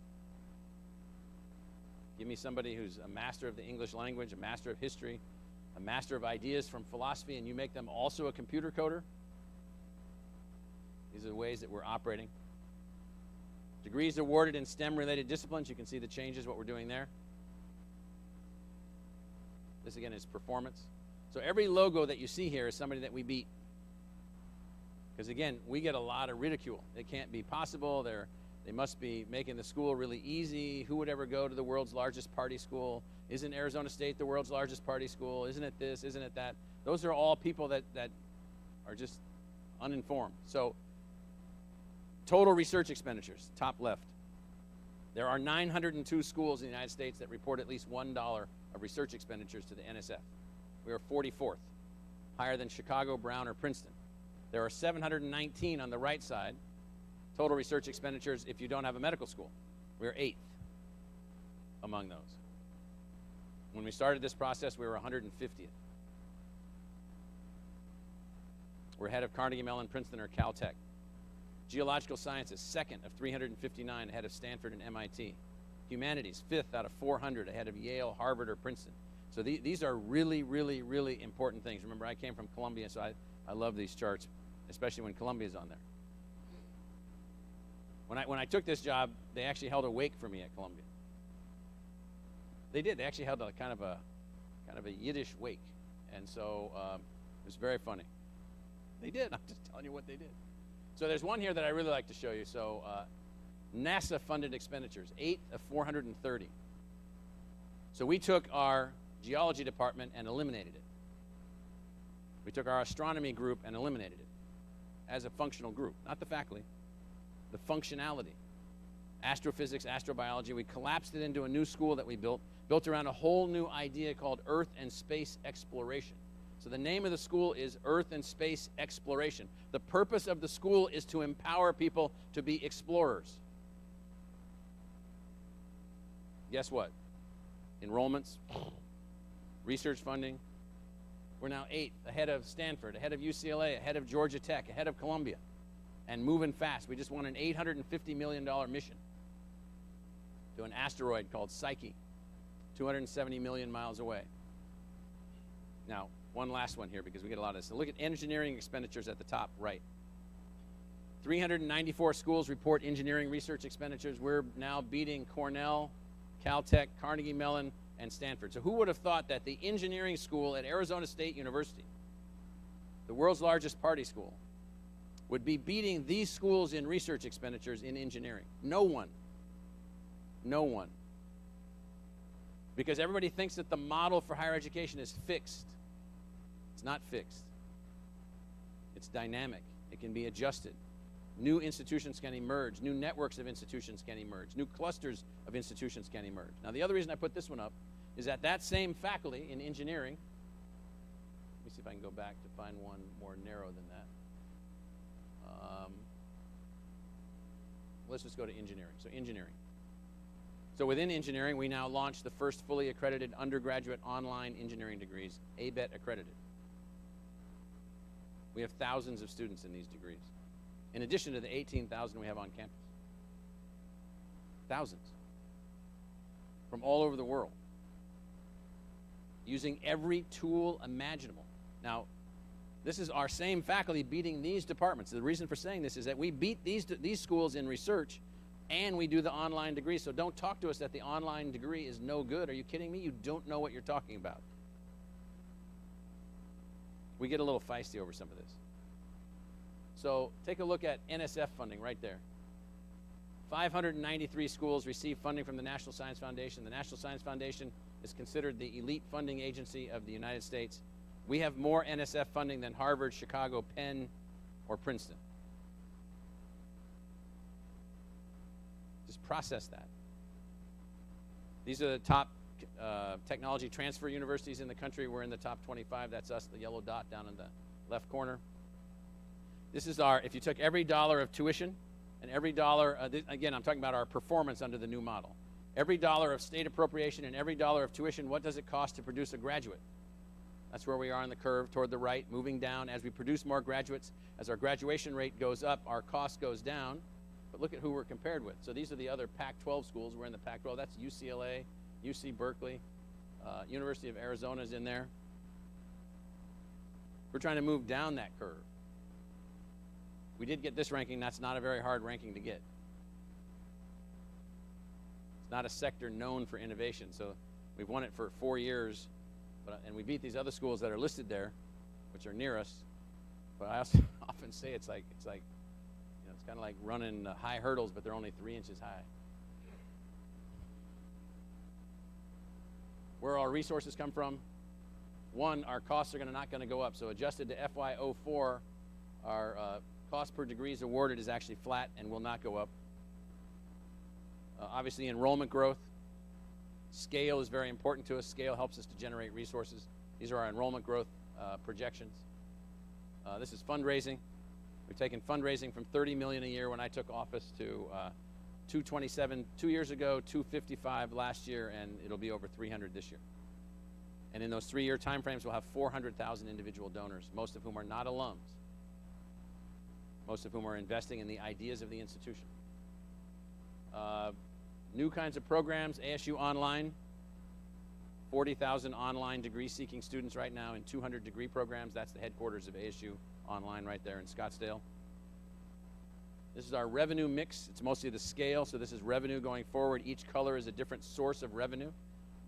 Give me somebody who's a master of the English language, a master of history, a master of ideas from philosophy, and you make them also a computer coder. These are the ways that we're operating. Degrees awarded in STEM-related disciplines. You can see the changes, what we're doing there. This, again, is performance. So every logo that you see here is somebody that we beat. Because, again, we get a lot of ridicule. It can't be possible. They must be making the school really easy. Who would ever go to the world's largest party school? Isn't Arizona State the world's largest party school? Isn't it this? Isn't it that? Those are all people that are just uninformed. So total research expenditures, top left. There are 902 schools in the United States that report at least $1 of research expenditures to the NSF. We are 44th, higher than Chicago, Brown, or Princeton. There are 719 on the right side, total research expenditures if you don't have a medical school. We are 8th among those. When we started this process, we were 150th. We're ahead of Carnegie Mellon, Princeton, or Caltech. Geological sciences, 2nd of 359, ahead of Stanford and MIT. Humanities, 5th out of 400, ahead of Yale, Harvard, or Princeton. So these are really, really, really important things. Remember, I came from Columbia, so I love these charts, especially when Columbia's on there. When I took this job, they actually held a wake for me at Columbia. They did. They actually held a kind of a Yiddish wake, and so it was very funny. They did. I'm just telling you what they did. So there's one here that I really like to show you. So NASA-funded expenditures, 8 of 430. So we took our geology department and eliminated it. We took our astronomy group and eliminated it as a functional group, not the faculty, the functionality. Astrophysics, astrobiology, we collapsed it into a new school that we built around a whole new idea called Earth and Space Exploration. So the name of the school is Earth and Space Exploration. The purpose of the school is to empower people to be explorers. Guess what? Enrollments, research funding. We're now 8th, ahead of Stanford, ahead of UCLA, ahead of Georgia Tech, ahead of Columbia, and moving fast. We just won an $850 million mission to an asteroid called Psyche, 270 million miles away. Now, one last one here because we get a lot of this. So look at engineering expenditures at the top right. 394 schools report engineering research expenditures. We're now beating Cornell, Caltech, Carnegie Mellon, and Stanford. So who would have thought that the engineering school at Arizona State University, the world's largest party school, would be beating these schools in research expenditures in engineering? No one. No one. Because everybody thinks that the model for higher education is fixed. It's not fixed. It's dynamic. It can be adjusted. New institutions can emerge. New networks of institutions can emerge. New clusters of institutions can emerge. Now, the other reason I put this one up is that same faculty in engineering, let me see if I can go back to find one more narrow than that. Let's just go to engineering. So engineering. So within engineering, we now launched the first fully accredited undergraduate online engineering degrees, ABET accredited. We have thousands of students in these degrees, in addition to the 18,000 we have on campus. Thousands. From all over the world. Using every tool imaginable. Now, this is our same faculty beating these departments. The reason for saying this is that we beat these schools in research, and we do the online degree. So don't talk to us that the online degree is no good. Are you kidding me? You don't know what you're talking about. We get a little feisty over some of this. So take a look at NSF funding right there. 593 schools receive funding from the National Science Foundation. The National Science Foundation is considered the elite funding agency of the United States. We have more NSF funding than Harvard, Chicago, Penn, or Princeton. Just process that. These are the top technology transfer universities in the country. We're in the top 25. That's us, the yellow dot down in the left corner. This is if you took every dollar of tuition and every dollar, again, I'm talking about our performance under the new model. Every dollar of state appropriation and every dollar of tuition, what does it cost to produce a graduate? That's where we are on the curve toward the right, moving down. As we produce more graduates, as our graduation rate goes up, our cost goes down. But look at who we're compared with. So these are the other Pac-12 schools. We're in the Pac-12. That's UCLA, UC Berkeley, University of Arizona is in there. We're trying to move down that curve. We did get this ranking. That's not a very hard ranking to get. It's not a sector known for innovation. So we've won it for 4 years, and we beat these other schools that are listed there, which are near us. But I also often say it's like it's kind of like running high hurdles, but they're only 3 inches high. Where our resources come from? One, our costs are not going to go up. So adjusted to FY04, our cost per degrees awarded is actually flat and will not go up. Obviously, enrollment growth. Scale is very important to us. Scale helps us to generate resources. These are our enrollment growth projections. This is fundraising. We've taken fundraising from $30 million a year when I took office to $227 2 years ago, $255 last year, and it'll be over $300 this year. And in those 3-year time frames, we'll have 400,000 individual donors, most of whom are not alums, most of whom are investing in the ideas of the institution. New kinds of programs, ASU Online, 40,000 online degree-seeking students right now in 200 degree programs. That's the headquarters of ASU Online right there in Scottsdale. This is our revenue mix. It's mostly the scale, so this is revenue going forward. Each color is a different source of revenue.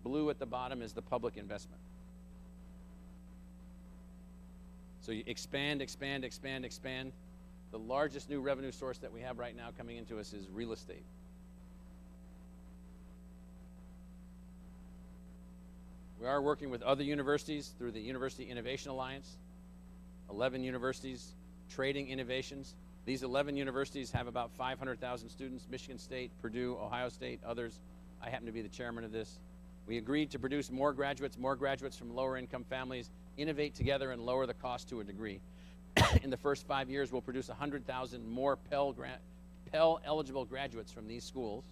Blue at the bottom is the public investment. So you expand, expand, expand, expand. the largest new revenue source that we have right now coming into us is real estate. We are working with other universities through the University Innovation Alliance, 11 universities trading innovations. These 11 universities have about 500,000 students, Michigan State, Purdue, Ohio State, others. I happen to be the chairman of this. We agreed to produce more graduates from lower income families, innovate together and lower the cost to a degree. In the first 5 years, we'll produce 100,000 more Pell eligible graduates from these schools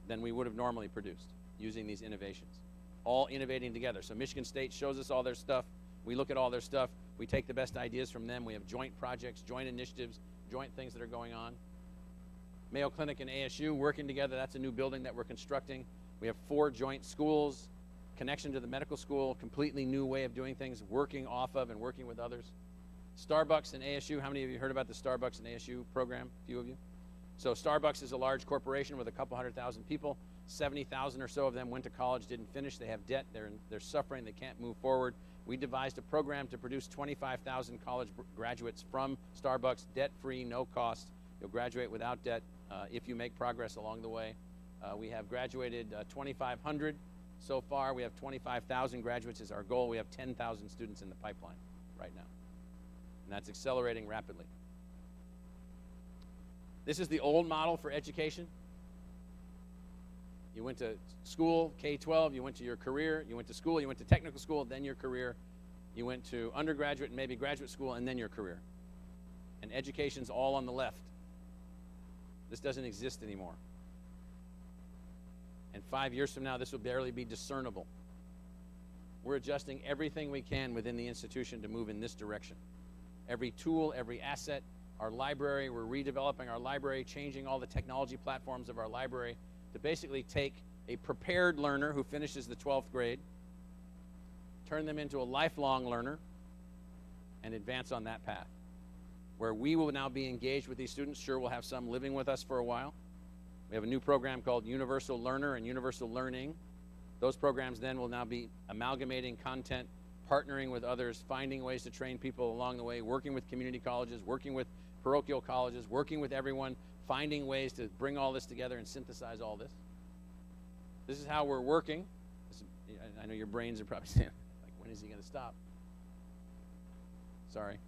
than we would have normally produced using these innovations, all innovating together. So Michigan State shows us all their stuff. We look at all their stuff. We take the best ideas from them. We have joint projects, joint initiatives, joint things that are going on. Mayo Clinic and ASU working together. That's a new building that we're constructing. We have 4 joint schools, connection to the medical school, completely new way of doing things, working off of and working with others. Starbucks and ASU, how many of you heard about the Starbucks and ASU program? A few of you? So Starbucks is a large corporation with a couple 100,000 people. 70,000 or so of them went to college, didn't finish. They have debt. They're suffering. They can't move forward. We devised a program to produce 25,000 college graduates from Starbucks, debt-free, no cost. You'll graduate without debt if you make progress along the way. We have graduated 2,500 so far. We have 25,000 graduates is our goal. We have 10,000 students in the pipeline right now, and that's accelerating rapidly. This is the old model for education. You went to school, K-12, you went to your career, you went to school, you went to technical school, then your career. You went to undergraduate and maybe graduate school, and then your career. And education's all on the left. This doesn't exist anymore. And 5 years from now, this will barely be discernible. We're adjusting everything we can within the institution to move in this direction. Every tool, every asset, our library, we're redeveloping our library, changing all the technology platforms of our library to basically take a prepared learner who finishes the 12th grade, turn them into a lifelong learner, and advance on that path, where we will now be engaged with these students. Sure, we'll have some living with us for a while. We have a new program called Universal Learner and Universal Learning. Those programs then will now be amalgamating content, partnering with others, finding ways to train people along the way, working with community colleges, working with parochial colleges, working with everyone, finding ways to bring all this together and synthesize all this. This is how we're working. I know your brains are probably saying, like, when is he going to stop? Sorry.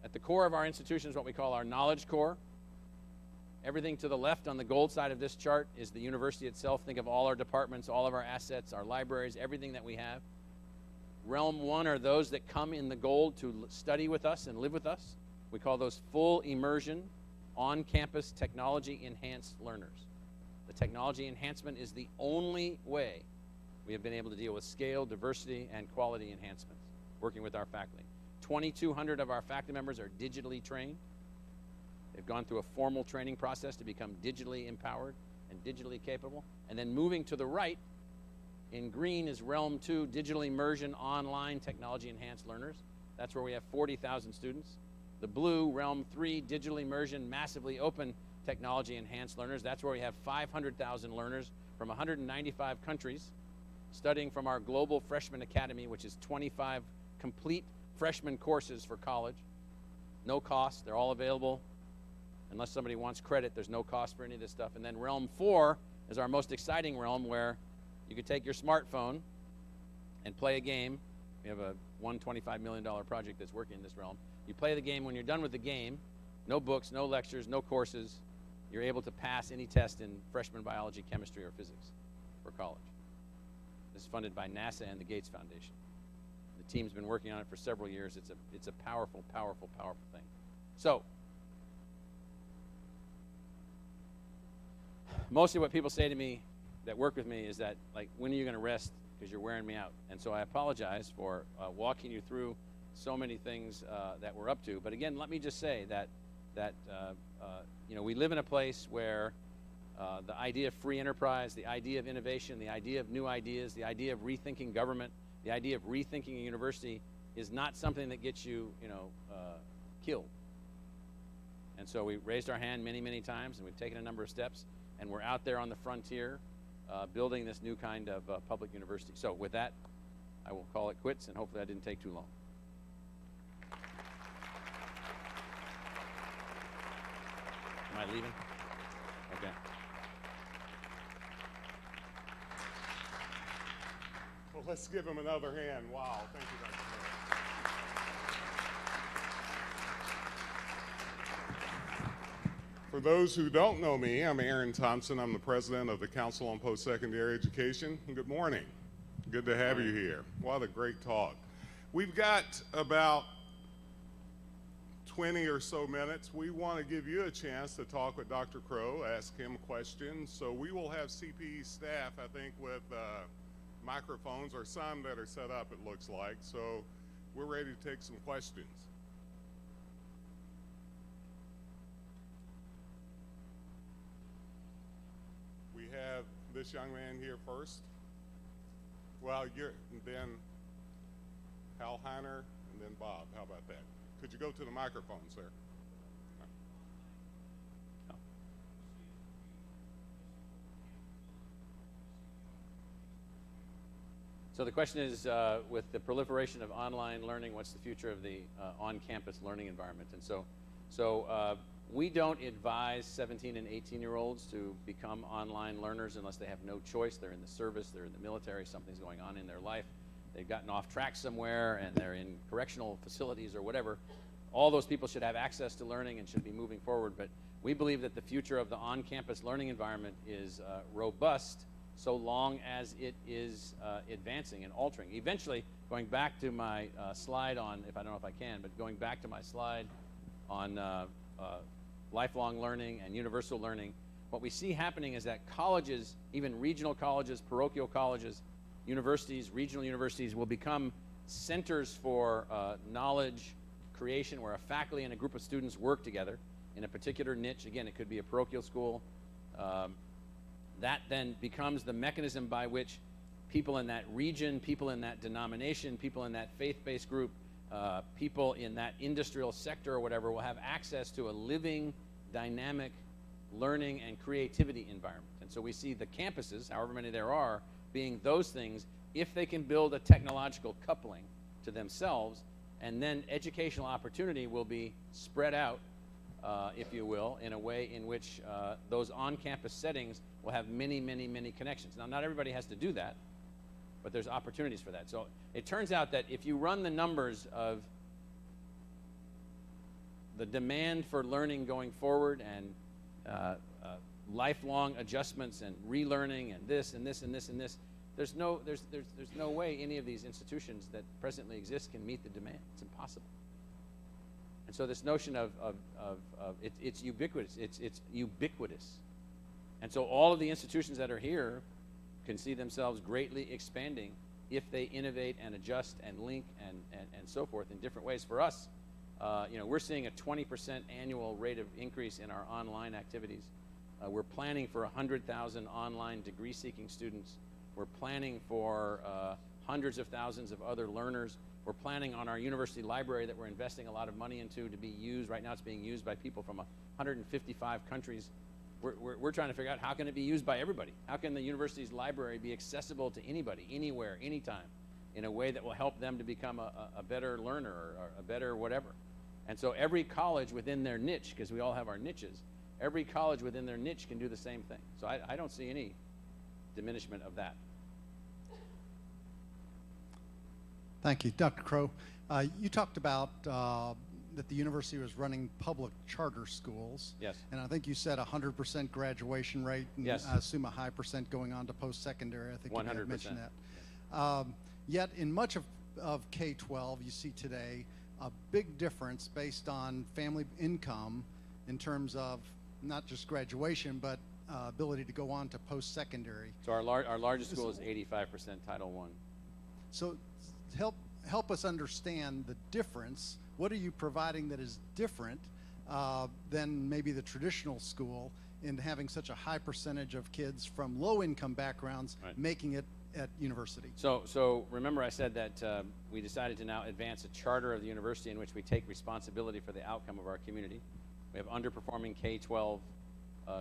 At the core of our institution is what we call our knowledge core. Everything to the left on the gold side of this chart is the university itself. Think of all our departments, all of our assets, our libraries, everything that we have. Realm 1 are those that come in the gold to study with us and live with us. We call those full immersion, on-campus, technology-enhanced learners. The technology enhancement is the only way we have been able to deal with scale, diversity, and quality enhancements, working with our faculty. 2,200 of our faculty members are digitally trained. They've gone through a formal training process to become digitally empowered and digitally capable. And then moving to the right, in green is Realm 2, digital immersion, online, technology-enhanced learners. That's where we have 40,000 students. The blue, Realm 3, digital immersion, massively open, technology-enhanced learners. That's where we have 500,000 learners from 195 countries studying from our Global Freshman Academy, which is 25 complete freshman courses for college. No cost. They're all available. Unless somebody wants credit, there's no cost for any of this stuff. And then Realm 4 is our most exciting realm, where you could take your smartphone and play a game. We have a $125 million project that's working in this realm. You play the game. When you're done with the game, no books, no lectures, no courses, you're able to pass any test in freshman biology, chemistry, or physics for college. This is funded by NASA and the Gates Foundation. The team's been working on it for several years. It's a powerful, powerful, powerful thing. So, mostly what people say to me that work with me is that, like, when are you going to rest, because you're wearing me out? And so I apologize for walking you through so many things that we're up to. But again, let me just say that we live in a place where the idea of free enterprise, the idea of innovation, the idea of new ideas, the idea of rethinking government, the idea of rethinking a university is not something that gets you, killed. And so we raised our hand many, many times, and we've taken a number of steps, and we're out there on the frontier building this new kind of public university. So with that, I will call it quits, and hopefully I didn't take too long. I leaving? Okay. Well, let's give him another hand. Wow, thank you, Dr. Miller. For those who don't know me, I'm Aaron Thompson. I'm the president of the Council on Postsecondary Education. Good morning. Good to have you here. What a great talk. We've got about 20 or so minutes. We want to give you a chance to talk with Dr. Crow, ask him questions. So we will have CPE staff, I think, with microphones, or some that are set up, it looks like. So we're ready to take some questions. We have this young man here first. Well, then Hal Heiner, and then Bob. How about that? Could you go to the microphone, sir? So the question is, with the proliferation of online learning, what's the future of the on-campus learning environment? And so we don't advise 17 and 18-year-olds to become online learners unless they have no choice. They're in the service, they're in the military, something's going on in their life, they've gotten off track somewhere, and they're in correctional facilities or whatever. All those people should have access to learning and should be moving forward. But we believe that the future of the on-campus learning environment is robust so long as it is advancing and altering. Eventually, going back to my slide on, I don't know if I can, but going back to my slide on lifelong learning and universal learning, what we see happening is that colleges, even regional colleges, parochial colleges, universities, regional universities, will become centers for knowledge creation, where a faculty and a group of students work together in a particular niche. Again, it could be a parochial school. That then becomes the mechanism by which people in that region, people in that denomination, people in that faith-based group, people in that industrial sector or whatever will have access to a living, dynamic learning and creativity environment. And so we see the campuses, however many there are, being those things if they can build a technological coupling to themselves, and then educational opportunity will be spread out, if you will, in a way in which those on-campus settings will have many, many, many connections. Now, not everybody has to do that, but there's opportunities for that. So it turns out that if you run the numbers of the demand for learning going forward and lifelong adjustments and relearning and this and this and this and this, there's no way any of these institutions that presently exist can meet the demand. It's impossible. And so this notion of it's ubiquitous. It's ubiquitous. And so all of the institutions that are here can see themselves greatly expanding if they innovate and adjust and link and so forth in different ways. For us, we're seeing a 20% annual rate of increase in our online activities. We're planning for 100,000 online degree-seeking students. We're planning for hundreds of thousands of other learners. We're planning on our university library that we're investing a lot of money into to be used. Right now it's being used by people from 155 countries. We're trying to figure out how can it be used by everybody. How can the university's library be accessible to anybody, anywhere, anytime, in a way that will help them to become a better learner or a better whatever. And so every college within their niche, because we all have our niches, every college within their niche can do the same thing. So I don't see any diminishment of that. Thank you. Dr. Crow, you talked about that the university was running public charter schools. Yes. And I think you said 100% graduation rate, and yes. I assume a high percent going on to post-secondary. I think 100%. You had mentioned that. Yes. Yet in much of K-12, you see today a big difference based on family income in terms of not just graduation, but ability to go on to post-secondary. So our largest school is 85% Title I. So help us understand the difference. What are you providing that is different than maybe the traditional school in having such a high percentage of kids from low-income backgrounds right. making it at university? So remember I said that we decided to now advance a charter of the university in which we take responsibility for the outcome of our community. We have underperforming K-12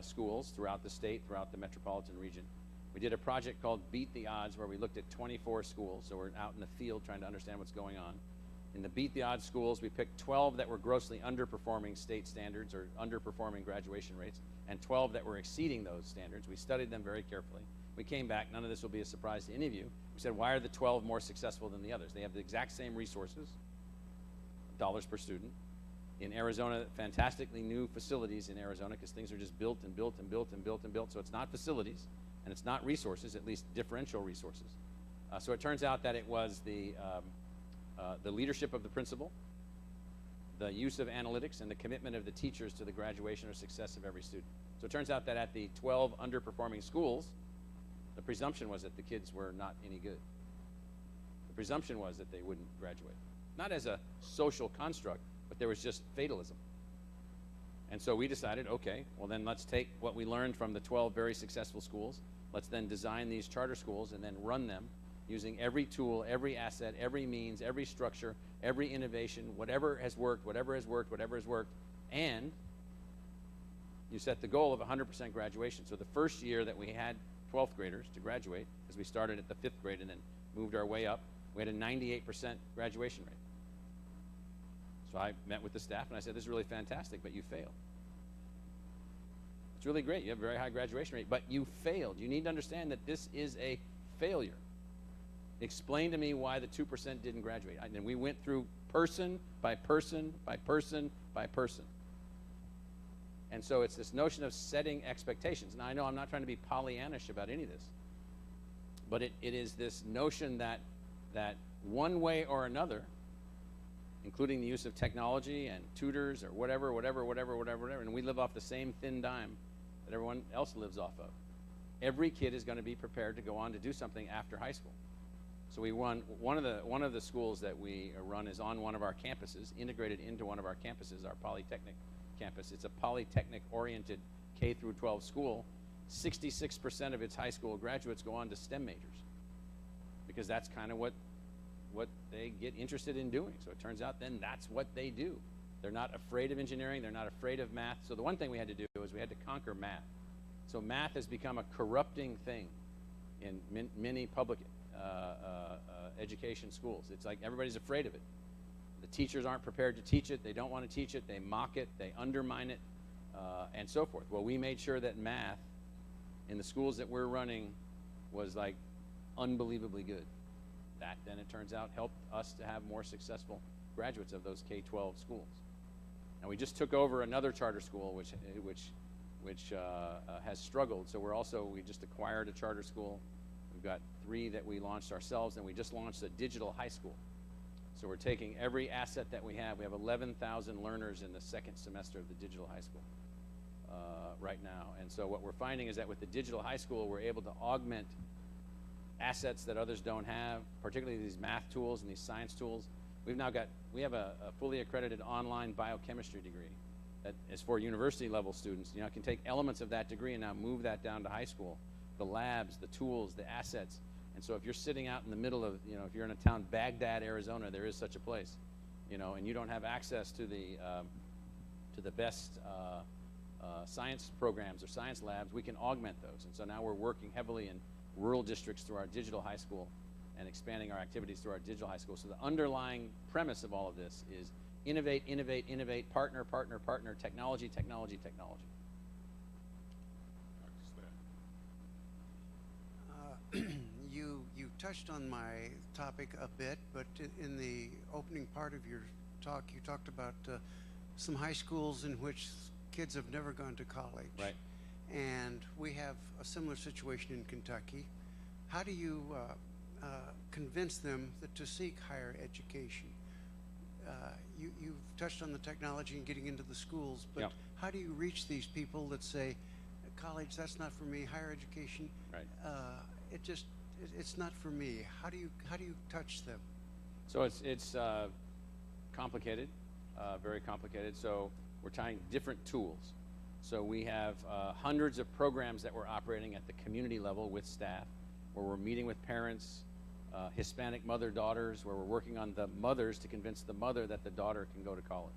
schools throughout the state, throughout the metropolitan region. We did a project called Beat the Odds where we looked at 24 schools, so we're out in the field trying to understand what's going on. In the beat the odds schools, we picked 12 that were grossly underperforming state standards or underperforming graduation rates, and 12 that were exceeding those standards. We studied them very carefully. We came back, none of this will be a surprise to any of you. We said, why are the 12 more successful than the others? They have the exact same resources, dollars per student. In Arizona, fantastically new facilities in Arizona, because things are just built and built and built and built and built. So it's not facilities, and it's not resources, at least differential resources. So it turns out that it was the leadership of the principal, the use of analytics, and the commitment of the teachers to the graduation or success of every student. So it turns out that at the 12 underperforming schools, the presumption was that the kids were not any good. The presumption was that they wouldn't graduate. Not as a social construct, but there was just fatalism. And so we decided, okay, well then let's take what we learned from the 12 very successful schools. Let's then design these charter schools and then run them using every tool, every asset, every means, every structure, every innovation, whatever has worked, whatever has worked, whatever has worked. And you set the goal of 100% graduation. So the first year that we had 12th graders to graduate, because we started at the 5th grade and then moved our way up, we had a 98% graduation rate. So I met with the staff and I said, this is really fantastic, but you failed. It's really great. You have a very high graduation rate, but you failed. You need to understand that this is a failure. Explain to me why the 2% didn't graduate. And we went through person by person by person by person. And so it's this notion of setting expectations. Now, I know I'm not trying to be Pollyannish about any of this, but it is this notion that one way or another, including the use of technology and tutors or whatever, and we live off the same thin dime that everyone else lives off of. Every kid is going to be prepared to go on to do something after high school. So we run one of the schools that we run is on one of our campuses, integrated into one of our campuses, our Polytechnic campus. It's a Polytechnic-oriented K through 12 school. 66% of its high school graduates go on to STEM majors because that's kind of what they get interested in doing. So it turns out then that's what they do. They're not afraid of engineering. They're not afraid of math. So the one thing we had to do was we had to conquer math. So math has become a corrupting thing in many public education schools. It's like everybody's afraid of it. The teachers aren't prepared to teach it. They don't want to teach it. They mock it. They undermine it, and so forth. Well, we made sure that math in the schools that we're running was like unbelievably good. That then, it turns out, helped us to have more successful graduates of those K-12 schools. And we just took over another charter school which has struggled. So we just acquired a charter school. We've got 3 that we launched ourselves, and we just launched a digital high school. So we're taking every asset that we have. We have 11,000 learners in the second semester of the digital high school right now. And so what we're finding is that with the digital high school, we're able to augment assets that others don't have, particularly these math tools and these science tools. We have a fully accredited online biochemistry degree that is for university level students. You know, can take elements of that degree and now move that down to high school. The labs, the tools, the assets. And so if you're sitting out in the middle of, if you're in a town, Baghdad, Arizona, there is such a place, and you don't have access to the best science programs or science labs, we can augment those. And so now we're working heavily in rural districts through our digital high school and expanding our activities through our digital high school. So the underlying premise of all of this is innovate, innovate, innovate, partner, partner, partner, technology, technology, technology. You touched on my topic a bit, but in the opening part of your talk, you talked about some high schools in which kids have never gone to college. Right. And we have a similar situation in Kentucky. How do you convince them to seek higher education? You've touched on the technology and getting into the schools, but Yep. How do you reach these people that say, college, that's not for me, higher education, Right. It's not for me. How do you touch them? So it's complicated, very complicated. So we're tying different tools. So we have hundreds of programs that we're operating at the community level with staff, where we're meeting with parents, Hispanic mother-daughters, where we're working on the mothers to convince the mother that the daughter can go to college,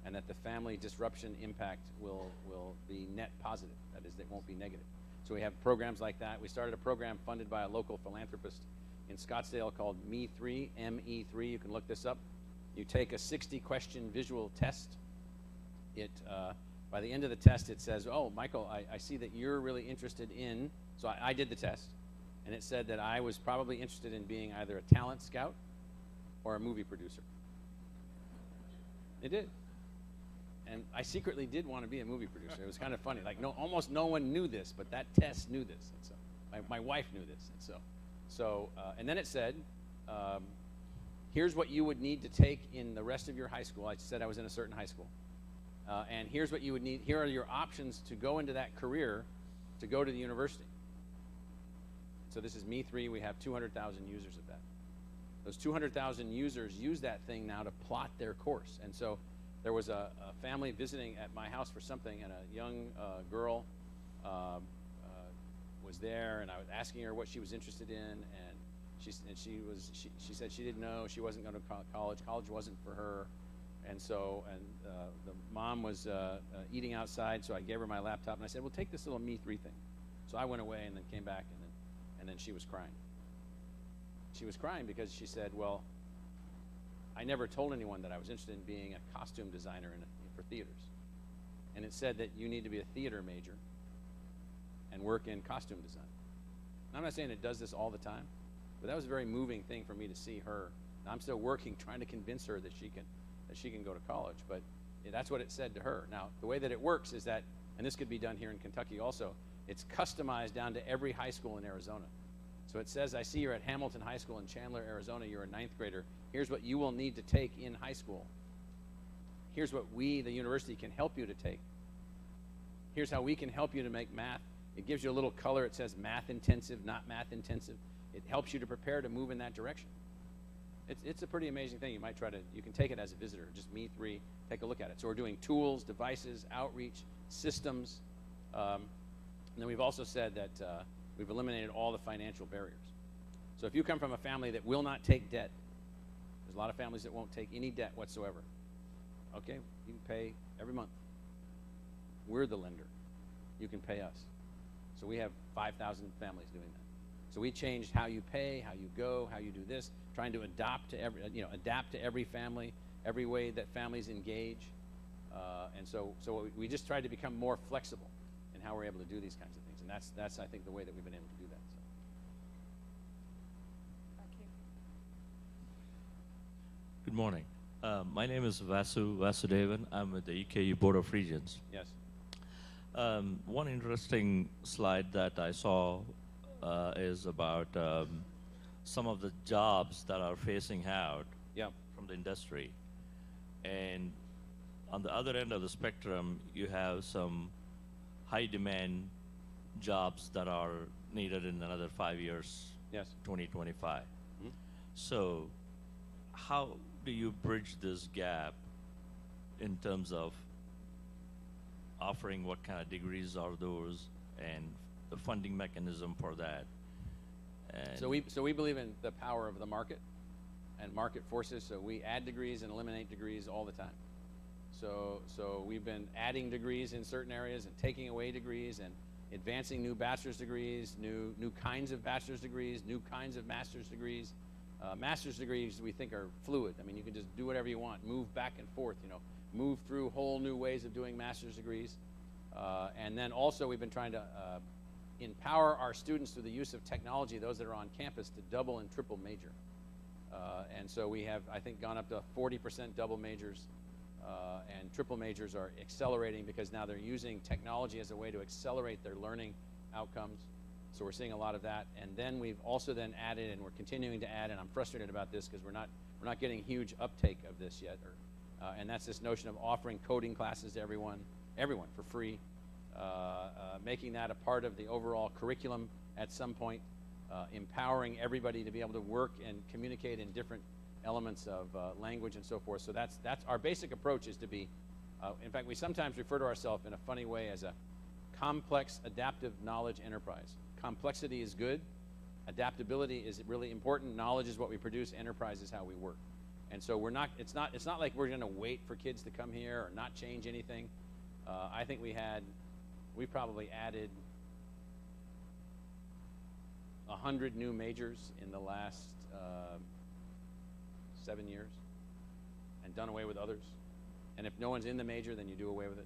and that the family disruption impact will be net positive. That is, it won't be negative. So we have programs like that. We started a program funded by a local philanthropist in Scottsdale called Me3, M-E3. You can look this up. You take a 60-question visual test. By the end of the test, it says, oh, Michael, I see that you're really interested in, so I did the test, and it said that I was probably interested in being either a talent scout or a movie producer. It did. And I secretly did want to be a movie producer. It was kind of funny. Like, almost no one knew this, but that test knew this. And so my wife knew this. And and then it said, here's what you would need to take in the rest of your high school. I said I was in a certain high school. And here's what you would need. Here are your options to go into that career, to go to the university. So this is Me3. We have 200,000 users of that. Those 200,000 users use that thing now to plot their course. And so there was a family visiting at my house for something, and a young girl was there, and I was asking her what she was interested in, and she said she didn't know. She wasn't going to college. College wasn't for her. And the mom was eating outside, so I gave her my laptop, and I said, well, take this little Me3 thing. So I went away and then came back, and then she was crying. She was crying because she said, well, I never told anyone that I was interested in being a costume designer for theaters. And it said that you need to be a theater major and work in costume design. And I'm not saying it does this all the time, but that was a very moving thing for me to see her. And I'm still working, trying to convince her that she can go to college, but that's what it said to her. Now, the way that it works is that, and this could be done here in Kentucky also, it's customized down to every high school in Arizona. So it says, I see you're at Hamilton High School in Chandler, Arizona. You're a 9th grader. Here's what you will need to take in high school. Here's what we, the university, can help you to take. Here's how we can help you to make math. It gives you a little color. It says math intensive, not math intensive. It helps you to prepare to move in that direction. It's a pretty amazing thing. You can take it as a visitor, just Me3, take a look at it. So we're doing tools, devices, outreach, systems. And then we've also said that we've eliminated all the financial barriers. So if you come from a family that will not take debt, there's a lot of families that won't take any debt whatsoever. Okay, you can pay every month. We're the lender. You can pay us. So we have 5,000 families doing that. So we changed how you pay, how you go, how you do this, trying to adapt to every family, every way that families engage. And so we just tried to become more flexible in how we're able to do these kinds of things. And that's I think, the way that we've been able to do that. Back here. Good morning. My name is Vasudevan. I'm with the EKU Board of Regents. Yes. One interesting slide that I saw is about some of the jobs that are phasing out from the industry. And on the other end of the spectrum, you have some high demand jobs that are needed in another 5 years, Yes. 2025. Mm-hmm. So how do you bridge this gap in terms of offering what kind of degrees are those and the funding mechanism for that? And So we believe in the power of the market and market forces. So we add degrees and eliminate degrees all the time. So we've been adding degrees in certain areas and taking away degrees and advancing new bachelor's degrees, new kinds of bachelor's degrees, new kinds of master's degrees. Master's degrees we think are fluid. I mean, you can just do whatever you want, move back and forth, move through whole new ways of doing master's degrees. And then also we've been trying to empower our students through the use of technology, those that are on campus, to double and triple major. And so we have, I think, gone up to 40% double majors, and triple majors are accelerating because now they're using technology as a way to accelerate their learning outcomes. So we're seeing a lot of that. And then we've also then added, and we're continuing to add, and I'm frustrated about this because we're not getting huge uptake of this yet, and that's this notion of offering coding classes to everyone for free, making that a part of the overall curriculum at some point, empowering everybody to be able to work and communicate in different elements of language and so forth. So that's our basic approach, is to be, in fact, we sometimes refer to ourselves in a funny way as a complex adaptive knowledge enterprise. Complexity is good. Adaptability is really important. Knowledge is what we produce. Enterprise is how we work. And so it's not like we're going to wait for kids to come here or not change anything. I think we probably added 100 new majors in the last 7 years. and done away with others. And if no one's in the major, then you do away with it.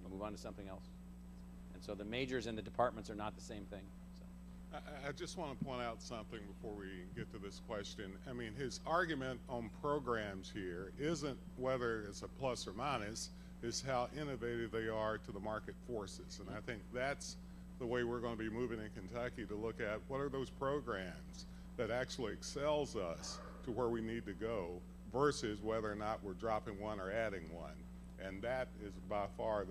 You move on to something else. And so the majors and the departments are not the same thing. So. I just want to point out something before we get to this question. I mean, his argument on programs here isn't whether it's a plus or minus, it's how innovative they are to the market forces. And I think that's the way we're going to be moving in Kentucky, to look at what are those programs that actually excels us to where we need to go, versus whether or not we're dropping one or adding one. And that is by far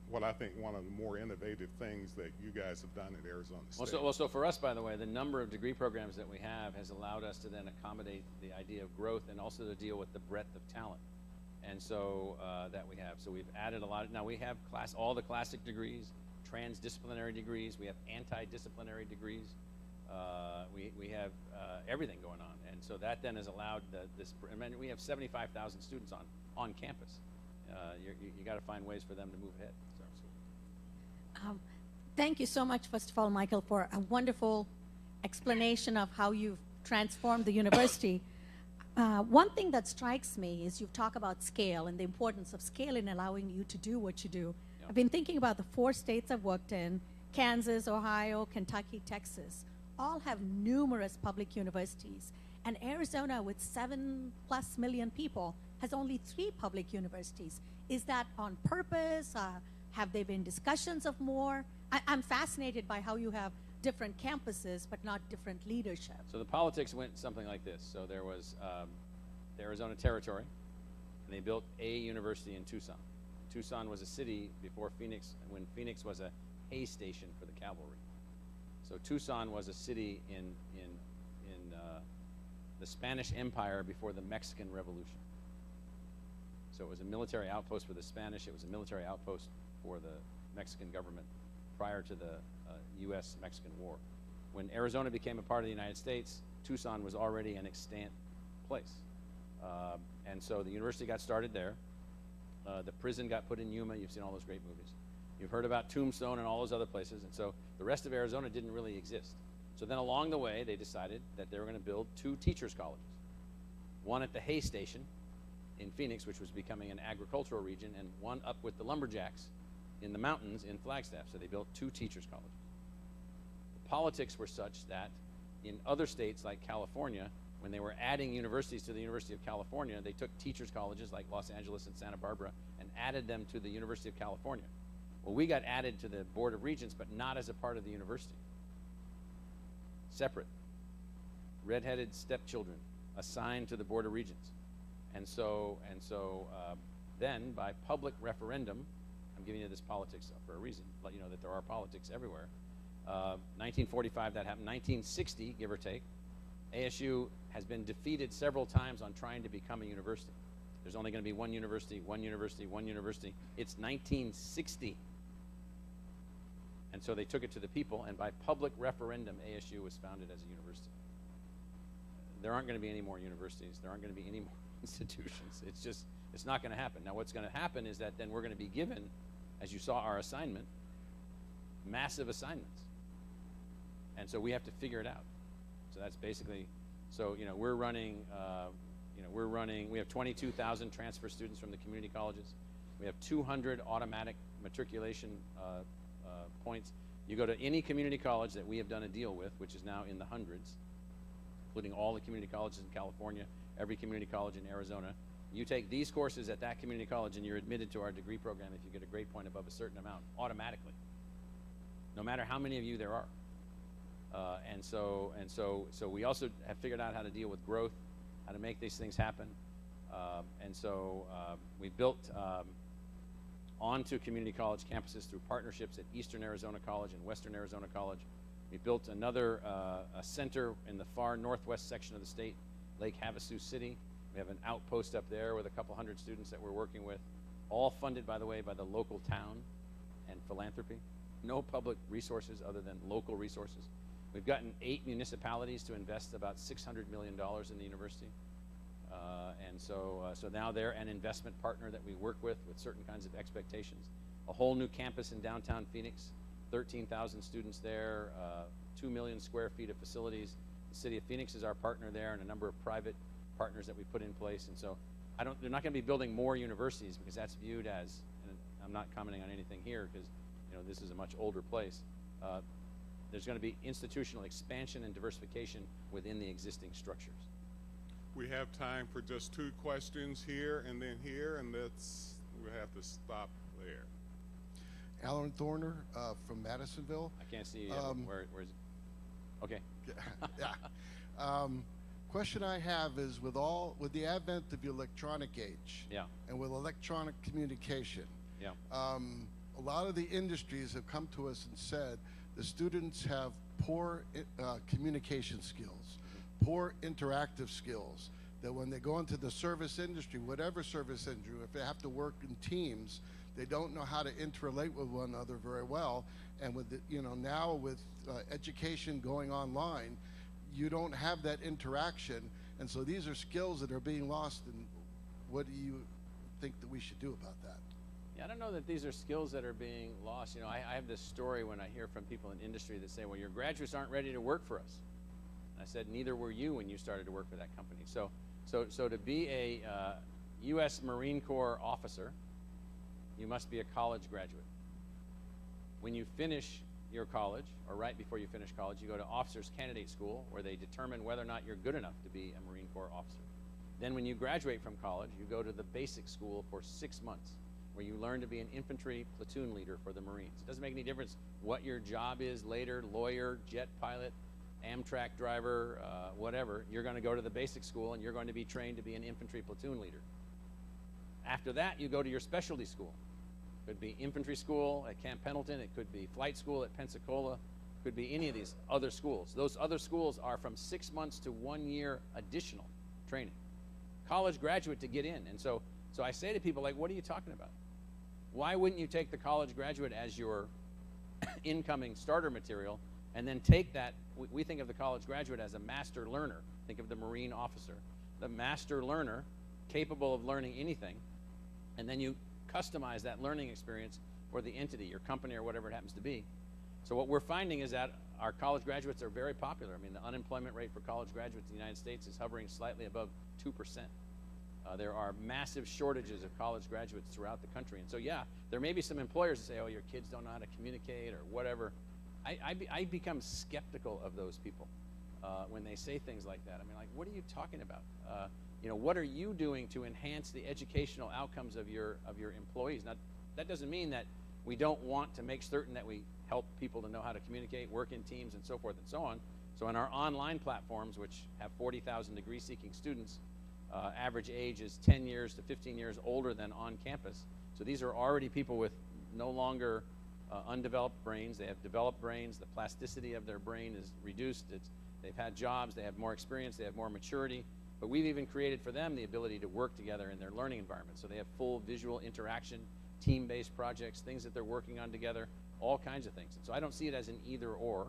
what I think one of the more innovative things that you guys have done at Arizona State. So for us, by the way, the number of degree programs that we have has allowed us to then accommodate the idea of growth and also to deal with the breadth of talent. And so that we have. So we've added a lot. Now we have all the classic degrees, transdisciplinary degrees. We have anti-disciplinary degrees. We have everything going on. And so that then has allowed I mean, we have 75,000 students on campus. You got to find ways for them to move ahead. Thank you so much, first of all, Michael, for a wonderful explanation of how you've transformed the university. One thing that strikes me is you talk about scale and the importance of scale in allowing you to do what you do. Yeah. I've been thinking about the 4 states I've worked in, Kansas, Ohio, Kentucky, Texas, all have numerous public universities. And Arizona, with 7+ million people, has only 3 public universities. Is that on purpose? Have there been discussions of more? I'm fascinated by how you have different campuses, but not different leadership. So the politics went something like this. So there was the Arizona Territory, and they built a university in Tucson. Tucson was a city before Phoenix, when Phoenix was a hay station for the cavalry. So Tucson was a city in the Spanish Empire before the Mexican Revolution. So it was a military outpost for the Spanish. It was a military outpost for the Mexican government prior to the U.S.-Mexican War. When Arizona became a part of the United States, Tucson was already an extant place. And so the university got started there. The prison got put in Yuma. You've seen all those great movies. You've heard about Tombstone and all those other places. And so the rest of Arizona didn't really exist. So then along the way, they decided that they were going to build 2 teachers' colleges. One at the hay station in Phoenix, which was becoming an agricultural region, and one up with the lumberjacks in the mountains in Flagstaff. So they built 2 teachers' colleges. The politics were such that in other states like California, when they were adding universities to the University of California, they took teachers' colleges like Los Angeles and Santa Barbara and added them to the University of California. Well, we got added to the Board of Regents, but not as a part of the university. Separate. Red-headed stepchildren assigned to the Board of Regents. And so then by public referendum, I'm giving you this politics for a reason, let you know that there are politics everywhere. 1945 that happened. 1960, give or take, ASU has been defeated several times on trying to become a university. There's only going to be one university, one university, one university. It's 1960. And so they took it to the people, and by public referendum, ASU was founded as a university. There aren't going to be any more universities. There aren't going to be any more institutions. It's not going to happen. Now, what's going to happen is that then we're going to be given, as you saw our assignment, massive assignments. And so we have to figure it out. So that's basically, we're running, we have 22,000 transfer students from the community colleges. We have 200 automatic matriculation points. You go to any community college that we have done a deal with, which is now in the hundreds, including all the community colleges in California, every community college in Arizona. You take these courses at that community college and you're admitted to our degree program if you get a grade point above a certain amount, automatically, no matter how many of you there are. And so we also have figured out how to deal with growth, how to make these things happen. We built onto community college campuses through partnerships at Eastern Arizona College and Western Arizona College. We built another a center in the far northwest section of the state, Lake Havasu City. We have an outpost up there with a couple hundred students that we're working with, all funded, by the way, by the local town and philanthropy. No public resources other than local resources. We've gotten 8 municipalities to invest about $600 million in the university. So now they're an investment partner that we work with certain kinds of expectations. A whole new campus in downtown Phoenix, 13,000 students there, 2 million square feet of facilities. The city of Phoenix is our partner there, and a number of private partners that we put in place. And so they're not going to be building more universities because that's viewed as, and I'm not commenting on anything here because this is a much older place. There's going to be institutional expansion and diversification within the existing structures. We have time for just 2 questions here, and we have to stop there. Alan Thorner from Madisonville. I can't see where's okay. Yeah. Question I have is with the advent of the electronic age, Yeah. and with electronic communication, Yeah. a lot of the industries have come to us and said the students have poor communication skills, poor interactive skills, that when they go into the service industry, whatever service industry, if they have to work in teams, they don't know how to interrelate with one another very well. And with now with education going online, you don't have that interaction, and so these are skills that are being lost. And what do you think that we should do about that? Yeah, I don't know that these are skills that are being lost. I have this story when I hear from people in industry that say, well, your graduates aren't ready to work for us. And I said, neither were you when you started to work for that company. So to be a U.S. Marine Corps officer, you must be a college graduate. When you finish your college, or right before you finish college, you go to Officers Candidate School, where they determine whether or not you're good enough to be a Marine Corps officer. Then when you graduate from college, you go to the basic school for 6 months, where you learn to be an infantry platoon leader for the Marines. It doesn't make any difference what your job is later, lawyer, jet pilot, Amtrak driver, whatever. You're going to go to the basic school, and you're going to be trained to be an infantry platoon leader. After that, you go to your specialty school. It could be infantry school at Camp Pendleton. It could be flight school at Pensacola. It could be any of these other schools. Those other schools are from 6 months to 1 year additional training. College graduate to get in. And so I say to people, like, what are you talking about? Why wouldn't you take the college graduate as your incoming starter material and then take that? We think of the college graduate as a master learner. Think of the Marine officer. The master learner, capable of learning anything, and then you customize that learning experience for the entity, your company, or whatever it happens to be. So what we're finding is that our college graduates are very popular. I mean, the unemployment rate for college graduates in the United States is hovering slightly above 2%. There are massive shortages of college graduates throughout the country. And so, yeah, there may be some employers that say, oh, your kids don't know how to communicate or whatever. I become skeptical of those people when they say things like that. I mean, like, what are you talking about? What are you doing to enhance the educational outcomes of your employees? Now, that doesn't mean that we don't want to make certain that we help people to know how to communicate, work in teams, and so forth and so on. So in our online platforms, which have 40,000 degree-seeking students, average age is 10 years to 15 years older than on campus. So these are already people with no longer undeveloped brains. They have developed brains. The plasticity of their brain is reduced. They've had jobs. They have more experience. They have more maturity. But we've even created for them the ability to work together in their learning environment. So they have full visual interaction, team-based projects, things that they're working on together, all kinds of things. And so I don't see it as an either-or.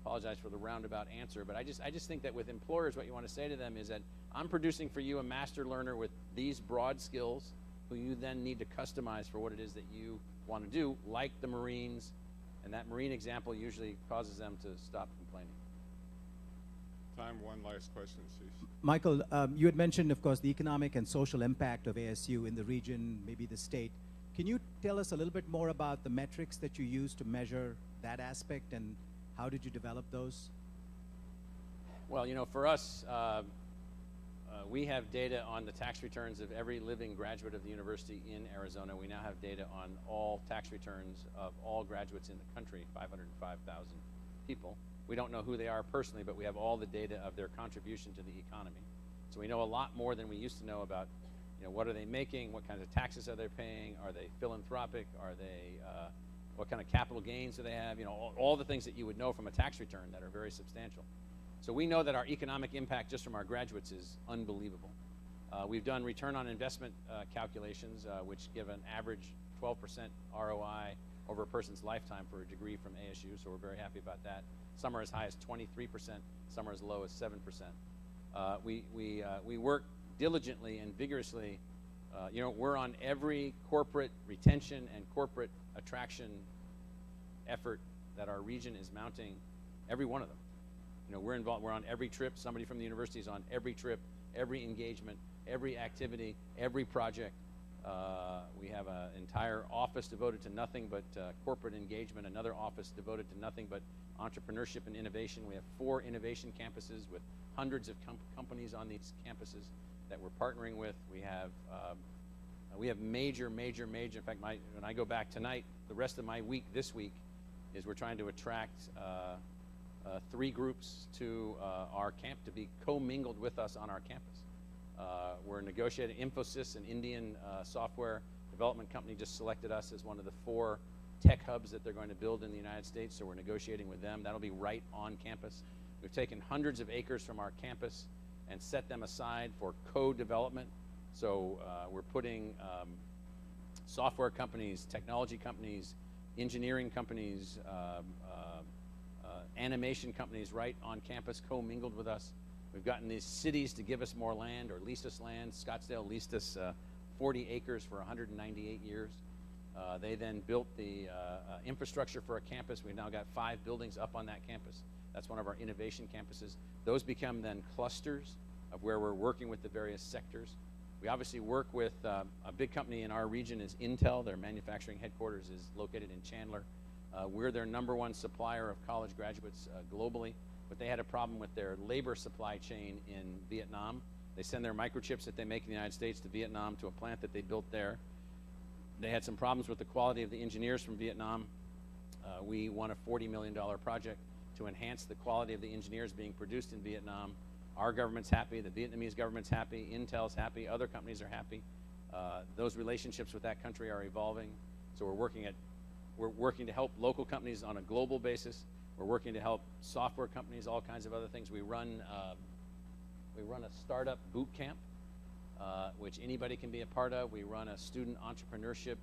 Apologize for the roundabout answer, but I just think that with employers, what you want to say to them is that I'm producing for you a master learner with these broad skills who you then need to customize for what it is that you want to do, like the Marines, and that Marine example usually causes them to stop complaining. Time, one last question, Steve. Michael, you had mentioned, of course, the economic and social impact of ASU in the region, maybe the state. Can you tell us a little bit more about the metrics that you use to measure that aspect, and how did you develop those? Well, for us, we have data on the tax returns of every living graduate of the university in Arizona. We now have data on all tax returns of all graduates in the country, 505,000 people. We don't know who they are personally, but we have all the data of their contribution to the economy. So we know a lot more than we used to know about, what are they making, what kinds of taxes are they paying, are they philanthropic, are they, what kind of capital gains do they have, all the things that you would know from a tax return that are very substantial. So we know that our economic impact just from our graduates is unbelievable. We've done return on investment calculations, which give an average 12% ROI over a person's lifetime for a degree from ASU, so we're very happy about that. Some are as high as 23%, some are as low as 7%. We work diligently and vigorously. We're on every corporate retention and corporate attraction effort that our region is mounting, every one of them. We're involved. We're on every trip. Somebody from the university is on every trip, every engagement. every activity, every project. We have an entire office devoted to nothing but corporate engagement, another office devoted to nothing but entrepreneurship and innovation. We have 4 innovation campuses with hundreds of companies on these campuses that we're partnering with. We have major. In fact, when I go back tonight, the rest of my week this week is we're trying to attract 3 groups to our camp to be commingled with us on our campus. We're negotiating. Infosys, an Indian software development company, just selected us as one of the 4 tech hubs that they're going to build in the United States, so we're negotiating with them. That'll be right on campus. We've taken hundreds of acres from our campus and set them aside for co-development. So we're putting software companies, technology companies, engineering companies, animation companies right on campus, commingled with us. We've gotten these cities to give us more land or lease us land. Scottsdale leased us 40 acres for 198 years. They then built the infrastructure for a campus. We've now got 5 buildings up on that campus. That's one of our innovation campuses. Those become then clusters of where we're working with the various sectors. We obviously work with a big company in our region is Intel. Their manufacturing headquarters is located in Chandler. We're their #1 supplier of college graduates globally, but they had a problem with their labor supply chain in Vietnam. They send their microchips that they make in the United States to Vietnam to a plant that they built there. They had some problems with the quality of the engineers from Vietnam. We won a $40 million project to enhance the quality of the engineers being produced in Vietnam. Our government's happy, the Vietnamese government's happy, Intel's happy, other companies are happy. Those relationships with that country are evolving. So we're working to help local companies on a global basis. We're working to help software companies, all kinds of other things. We run a startup boot camp, which anybody can be a part of. We run a student entrepreneurship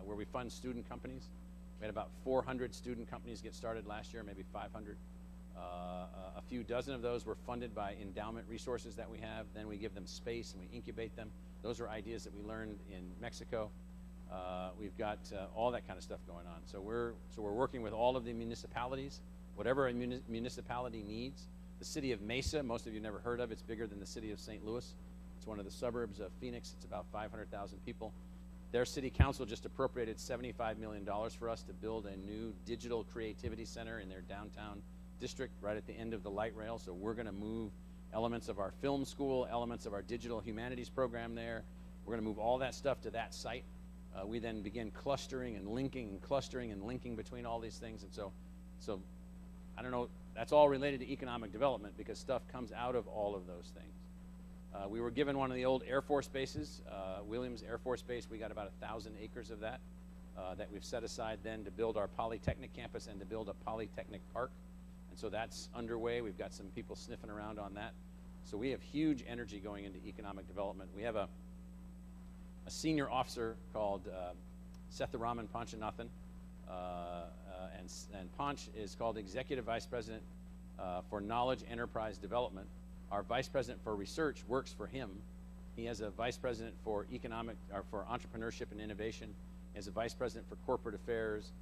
where we fund student companies. We had about 400 student companies get started last year, maybe 500. A few dozen of those were funded by endowment resources that we have. Then we give them space and we incubate them. Those are ideas that we learned in Mexico. We've got all that kind of stuff going on. So we're working with all of the municipalities, whatever a municipality needs. The city of Mesa, most of you never heard of. It's bigger than the city of St. Louis. It's one of the suburbs of Phoenix. It's about 500,000 people. Their city council just appropriated $75 million for us to build a new digital creativity center in their downtown district right at the end of the light rail. So we're going to move elements of our film school, elements of our digital humanities program there. We're going to move all that stuff to that site. We then begin clustering and linking between all these things. And so I don't know, that's all related to economic development because stuff comes out of all of those things. We were given one of the old Air Force bases, Williams Air Force Base. We got about 1,000 acres of that we've set aside then to build our Polytechnic campus and to build a Polytechnic park. And so that's underway. We've got some people sniffing around on that. So we have huge energy going into economic development. We have a senior officer called Sethuraman Panchanathan, and Panch is called Executive Vice President for Knowledge Enterprise Development. Our Vice President for Research works for him. He has a Vice President for for Entrepreneurship and Innovation. He has a Vice President for Corporate Affairs.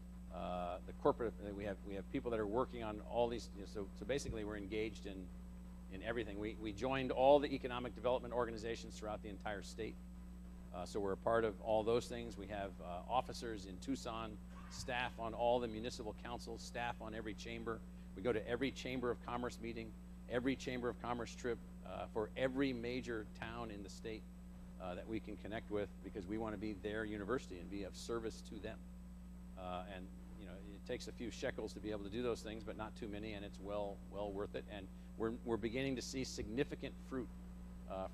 We have people that are working on all these. So basically, we're engaged in everything. We joined all the economic development organizations throughout the entire state. So we're a part of all those things. We have officers in Tucson, staff on all the municipal councils, staff on every chamber. We go to every Chamber of Commerce meeting, every Chamber of Commerce trip for every major town in the state that we can connect with because we want to be their university and be of service to them. And it takes a few shekels to be able to do those things, but not too many, and it's well worth it. And we're beginning to see significant fruit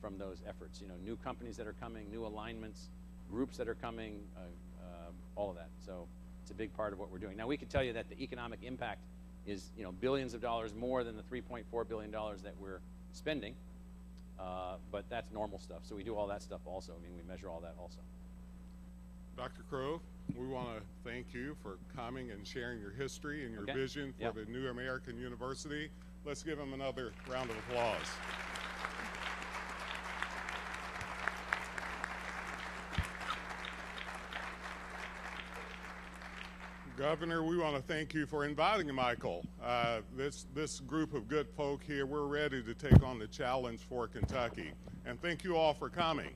from those efforts. New companies that are coming, new alignments, groups that are coming, all of that. So it's a big part of what we're doing. Now we can tell you that the economic impact is billions of dollars more than the $3.4 billion that we're spending, but that's normal stuff. So we do all that stuff also. We measure all that also. Dr. Crow, we want to thank you for coming and sharing your history and your vision for the New American University. Let's give him another round of applause. Governor, we want to thank you for inviting Michael. This group of good folk here, we're ready to take on the challenge for Kentucky. And thank you all for coming.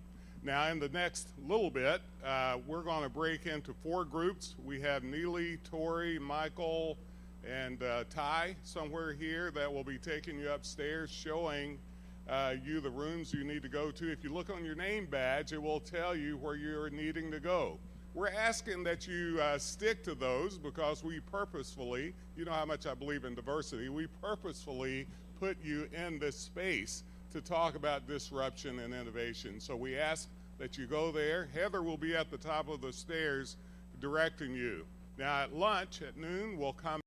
Now, in the next little bit, we're going to break into 4 groups. We have Neely, Tori, Michael, and Ty somewhere here that will be taking you upstairs, showing you the rooms you need to go to. If you look on your name badge, it will tell you where you're needing to go. We're asking that you stick to those because we purposefully, you know how much I believe in diversity, we purposefully put you in this space to talk about disruption and innovation. So we ask that you go there. Heather will be at the top of the stairs directing you. Now at lunch at noon, we'll come